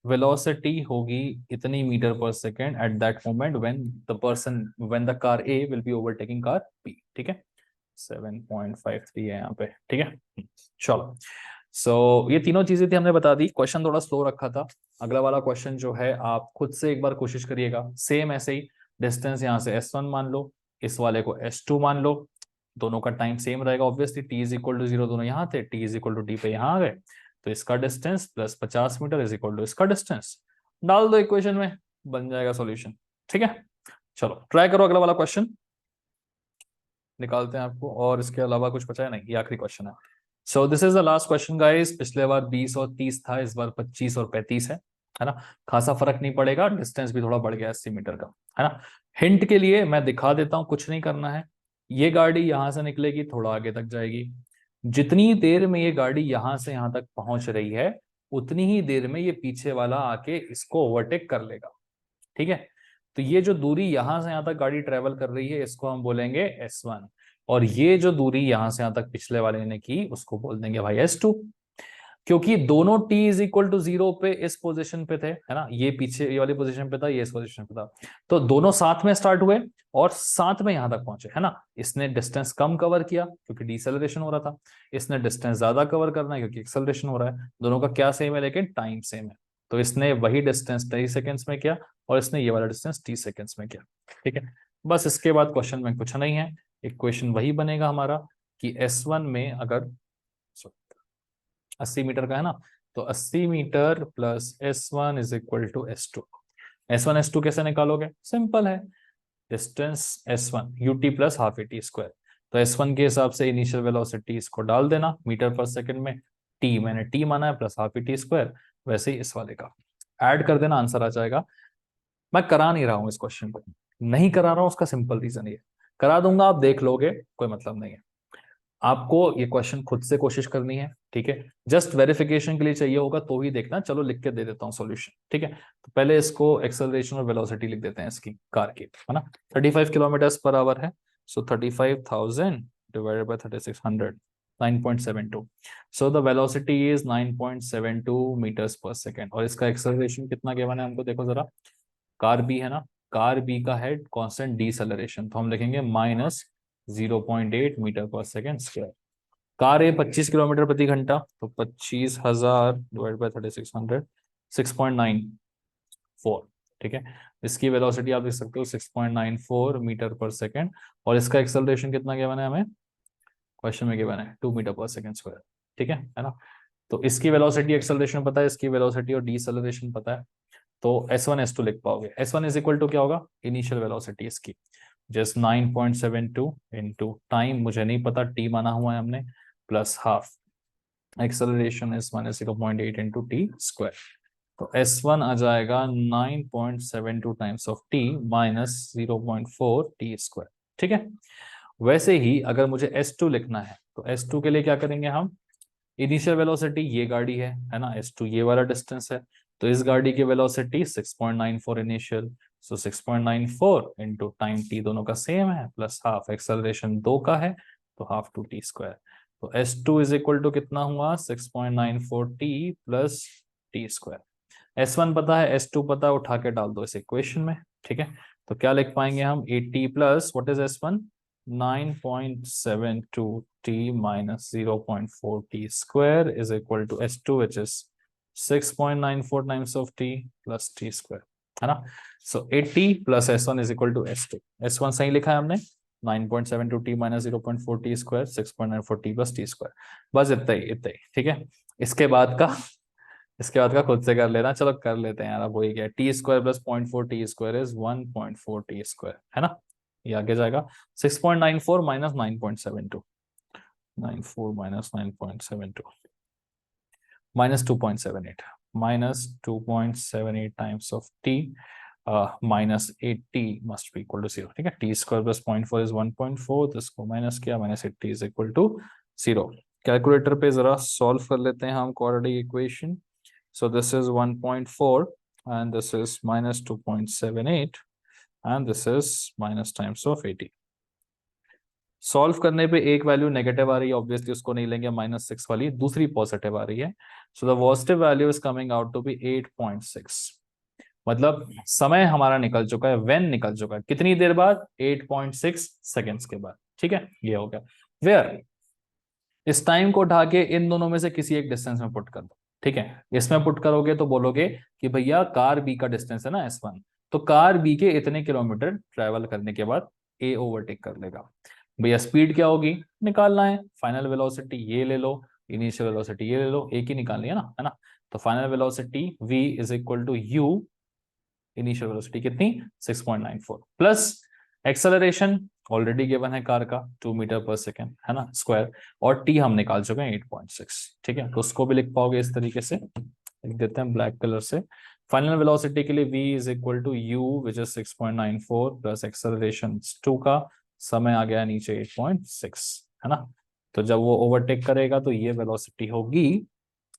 वेलोसिटी होगी इतनी मीटर पर second at that moment when the car A will be overtaking car B, ठीक है। 7.53 है यहाँ पे, ठीक है। चलो, ये तीनों चीजें थी हमने बता दी। क्वेश्चन थोड़ा स्लो रखा था, अगला वाला क्वेश्चन जो है आप खुद से एक बार कोशिश करिएगा, सेम ऐसे ही डिस्टेंस यहाँ से S1 मान लो, इस वाले को S2 मान लो, दोनों का टाइम सेम रहेगा obviously, t is equal to 0 दोनों यहाँ थे, t is equal to D पे यहाँ आ गए, तो इसका distance plus 50 metre is equal to इसका डिस्टेंस, डाल दो इक्वेशन में, बन जाएगा सॉल्यूशन, ठीक है। चलो ट्राई करो अगला वाला क्वेश्चन, निकालते हैं आपको, और इसके अलावा कुछ बचा है नहीं, ये आखिरी क्वेश्चन है। So this is the last question guys, पिछले बार 20 और 30 था, इस बार 25 और 35 है ना, खासा फर्क नहीं पड़ेगा, डिस्टेंस भी थोड़ा बढ़ गया 80 मीटर का, है ना। हिंट के लिए मैं दिखा देता हूं, कुछ नहीं करना है, ये गाड़ी यहां से निकलेगी, थोड़ा आगे तक जाएगी, जितनी देर में ये गाड़ी यहां से यहां तक पहुंच रही है उतनी ही देर में ये पीछे वाला आके इसको ओवरटेक कर लेगा, ठीक है। तो ये जो दूरी यहां से यहां तक गाड़ी ट्रेवल कर रही है इसको हम बोलेंगे S1, और ये जो दूरी यहां से यहां तक पिछले वाले ने की उसको बोल देंगे भाई S2, क्योंकि दोनों t इज इक्वल टू 0 पे इस पोजीशन पे थे, है ना, ये पीछे ये वाली पोजीशन पे था, ये इस पोजीशन पे था, तो दोनों साथ में स्टार्ट हुए और साथ में यहां तक पहुंचे, है ना। इसने डिस्टेंस कम कवर किया क्योंकि डिसेलरेशन हो रहा था, इसने डिस्टेंस ज्यादा कवर करना है क्योंकि एक्सेलरेशन हो रहा है, दोनों का क्या सेम है लेकिन टाइम सेम है, तो इसने वही डिस्टेंस 30 सेकेंड्स में किया और इसने ये वाला डिस्टेंस 30 सेकेंड्स में किया, ठीक है। बस इसके बाद क्वेश्चन में कुछ नहीं है, इक्वेशन वही बनेगा हमारा कि S1 में अगर 80 मीटर का है ना, तो 80 metre plus S1 is equal to S2। S1 S2 कैसे निकालोगे, सिंपल है, distance S1 UT plus half AT square, तो S1 के हिसाब से इनिशियल वेलोसिटी इसको डाल देना मीटर पर सेकंड में, T मैंने T माना है प्लस हाफ AT स्क्वायर, वैसे ही इस वाले का ऐड कर देना, आंसर आ जाएगा। मैं करा नहीं रहा हूं इस क्वेश्चन को, नहीं करा रहा हूं, उसका सिंपल रीजन ये, करा दूंगा आप देख लोगे, कोई मतलब नहीं है, आपको ये क्वेश्चन खुद से कोशिश करनी है, ठीक है। जस्ट वेरिफिकेशन के लिए चाहिए होगा तो ही देखना, चलो लिख के दे देता हूँ सॉल्यूशन, ठीक है। तो पहले इसको एक्सेलरेशन और वेलोसिटी लिख देते हैं इसकी कार की, है ना, 35 किलोमीटर पर आवर है, so 35,000 divided by 3600, 9.72, so the velocity is 9.72 metres पर सेकेंड, और इसका एक्सेलरेशन कितना गिवन है हमको देखो जरा, कार बी है ना, कार बी का है कांस्टेंट डिसेलरेशन, तो हम लिखेंगे माइनस 0.8 मीटर पर सेकेंड स्क्वायर। कार है 25 किलोमीटर प्रति घंटा, तो 25,000 डिवाइड बाय 3600, 6.94, ठीक है। इसकी वेलोसिटी आप देख सकते हो 6.94 मीटर पर सेकेंड, और इसका एक्सेलरेशन कितना गिवन है हमें, क्वेश्चन में गिवन है 2 मीटर पर सेकंड स्क्वायर, ठीक है ना। तो इसकी वेलोसिटी एक्सेलरेशन पता है, इसकी वेलोसिटी और डीसेलरेशन पता है, तो S1 S2 लिख पाओगे। S1 इज इक्वल टू क्या होगा, इनिशियल वेलोसिटी इसकी जस्ट 9.72 इनटू टाइम मुझे नहीं पता, टी माना हुआ है हमने, plus half acceleration is -0.8 into T square. तो S1 आ जाएगा 9.72 times of t minus 0.4 t square, ठीक है। वैसे ही अगर मुझे S2 लिखना है तो S2 के लिए क्या करेंगे हम, इनिशियल वेलोसिटी ये गाड़ी है ना, S2 ये वाला डिस्टेंस है, तो इस गाड़ी की वेलोसिटी 6.94 इनिशियल, सो 6.94 इंटू टाइम टी दोनों का सेम है, प्लस हाफ एक्सेलरेशन 2 का है, तो हाफ टू टी स्क्वायर। तो S2 इज इक्वल टू कितना हुआ, 6.94 T plus T square. S1 पता है, S2 पता है, उठा के डाल दो इस इक्वेशन में, ठीक है। तो क्या लिख पाएंगे हम, 80 plus what is S1, 9.72 t minus 0.4 t square is equal to S2 which is 6.94 times of t plus t square, है ना। So 80 plus S1 is equal to S2। S1 सही लिखा है हमने, 9.72 t minus 0.4 t square 6.94 t plus t square। बस इतना ही, ठीक है। इसके बाद का खुद से कर लेना, चलो कर लेते हैं यार, अब वही क्या है, t square plus 0.4 t square is 1.4 t square, है ना। ये आगे जाएगा 6.94 minus 9.72, 94 minus 9.72 minus 2.78, minus 2.78 times of t minus 80 must be equal to 0, ठीक है। टी स्क्वायर प्लस 0.4 इज 1.4, तो इसको माइनस किया, minus 80 is equal to 0। Calculator पे जरा सॉल्व कर लेते हैं हम quadratic equation. So this is 1.4 and this is minus 2.78 and this is minus times of 80। Solve करने पे एक वैल्यू नेगेटिव आ रही है, ऑब्वियसली उसको नहीं लेंगे, -6 वाली, दूसरी पॉजिटिव आ रही है। So the positive value is coming out to be 8.6। मतलब समय हमारा निकल चुका है, व्हेन निकल चुका है, कितनी देर बाद, 8.6 सेकेंड्स के बाद, ठीक है। ये हो गया। वेयर इस टाइम को उठा के इन दोनों में से किसी एक डिस्टेंस में पुट कर दो, ठीक है। इसमें पुट करोगे तो बोलोगे कि भैया कार बी का डिस्टेंस है ना S1, तो कार बी के इतने किलोमीटर ट्रेवल करने के बाद ए ओवरटेक कर लेगा। भैया स्पीड क्या होगी निकालना है, फाइनल वेलोसिटी ये ले लो, इनिशियल वेलोसिटी ये ले लो, एक ही निकालनी है ना। तो final velocity v is equal to u, initial velocity कितनी 6.94 प्लस एक्सेलरेशन ऑलरेडी गिवन है कार का 2 मीटर पर सेकेंड, है ना, स्क्वायर, और टी हम निकाल चुके हैं 8.6, ठीक है। तो उसको भी लिख पाओगे इस तरीके से, लिख देते हैं ब्लैक कलर से। फाइनल वेलोसिटी के लिए v is equal to u which is 6.94 plus acceleration 2 का, समय आ गया नीचे 8.6, है ना। तो जब वो ओवरटेक करेगा तो ये वेलोसिटी होगी,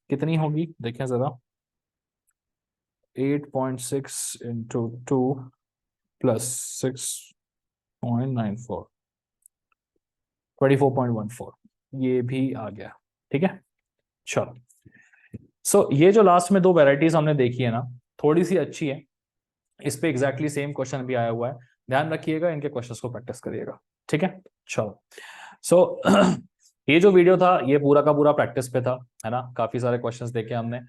कितनी होगी देखें जरा, 8.6 इंटू 2 प्लस 6.94, 24.14, ये भी आ गया, ठीक है। चलो सो ये जो लास्ट में दो वेराइटीज हमने देखी है ना, थोड़ी सी अच्छी है, इस पे एग्जैक्टली सेम क्वेश्चन भी आया हुआ है, ध्यान रखिएगा, इनके क्वेश्चंस को प्रैक्टिस करिएगा, ठीक है। चलो सो ये जो वीडियो था ये पूरा का पूरा प्रैक्टिस पे था, है ना। काफी सारे क्वेश्चंस देखे हमने।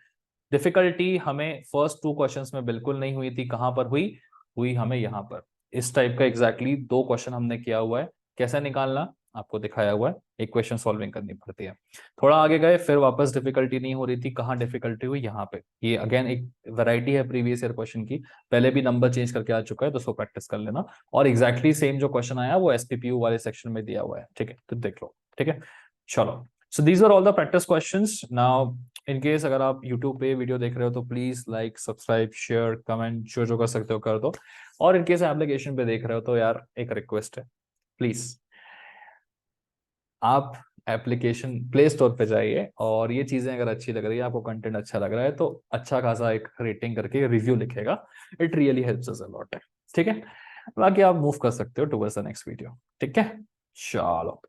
डिफिकल्टी हमें फर्स्ट 2 क्वेश्चंस में बिल्कुल नहीं हुई थी, कहां पर हुई हमें यहाँ पर, इस टाइप का एग्जैक्टली 2 क्वेश्चन हमने किया हुआ है, कैसे निकालना आपको दिखाया हुआ है, इक्वेशन सॉल्विंग करनी पड़ती है। थोड़ा आगे गए फिर वापस डिफिकल्टी नहीं हो रही थी, कहाँ डिफिकल्टी हुई, यहाँ पे। ये अगेन एक वैरायटी है प्रीवियस ईयर क्वेश्चन की, पहले भी नंबर चेंज करके आ चुका है, तो उसको प्रैक्टिस कर लेना, और एग्जैक्टली सेम जो क्वेश्चन आया वो SPPU वाले सेक्शन में दिया हुआ है, ठीक है, तो देख लो, ठीक है। चलो so these are all the practice questions. Now in case अगर आप YouTube पे वीडियो देख रहे हो तो please like, subscribe, share, comment, जो कर सकते हो कर दो, और इन केस एप्लीकेशन पे देख रहे हो तो यार एक रिक्वेस्ट है, प्लीज आप एप्लीकेशन प्ले स्टोर पे जाइए, और ये चीजें अगर अच्छी लग रही है आपको, कंटेंट अच्छा लग रहा है, तो अच्छा खासा एक रेटिंग करके रिव्यू लिखेगा, it really helps us a lot, ठीक है। बाकी आप मूव कर सकते हो टुवर्ड्स द नेक्स्ट वीडियो, ठीक है। चलो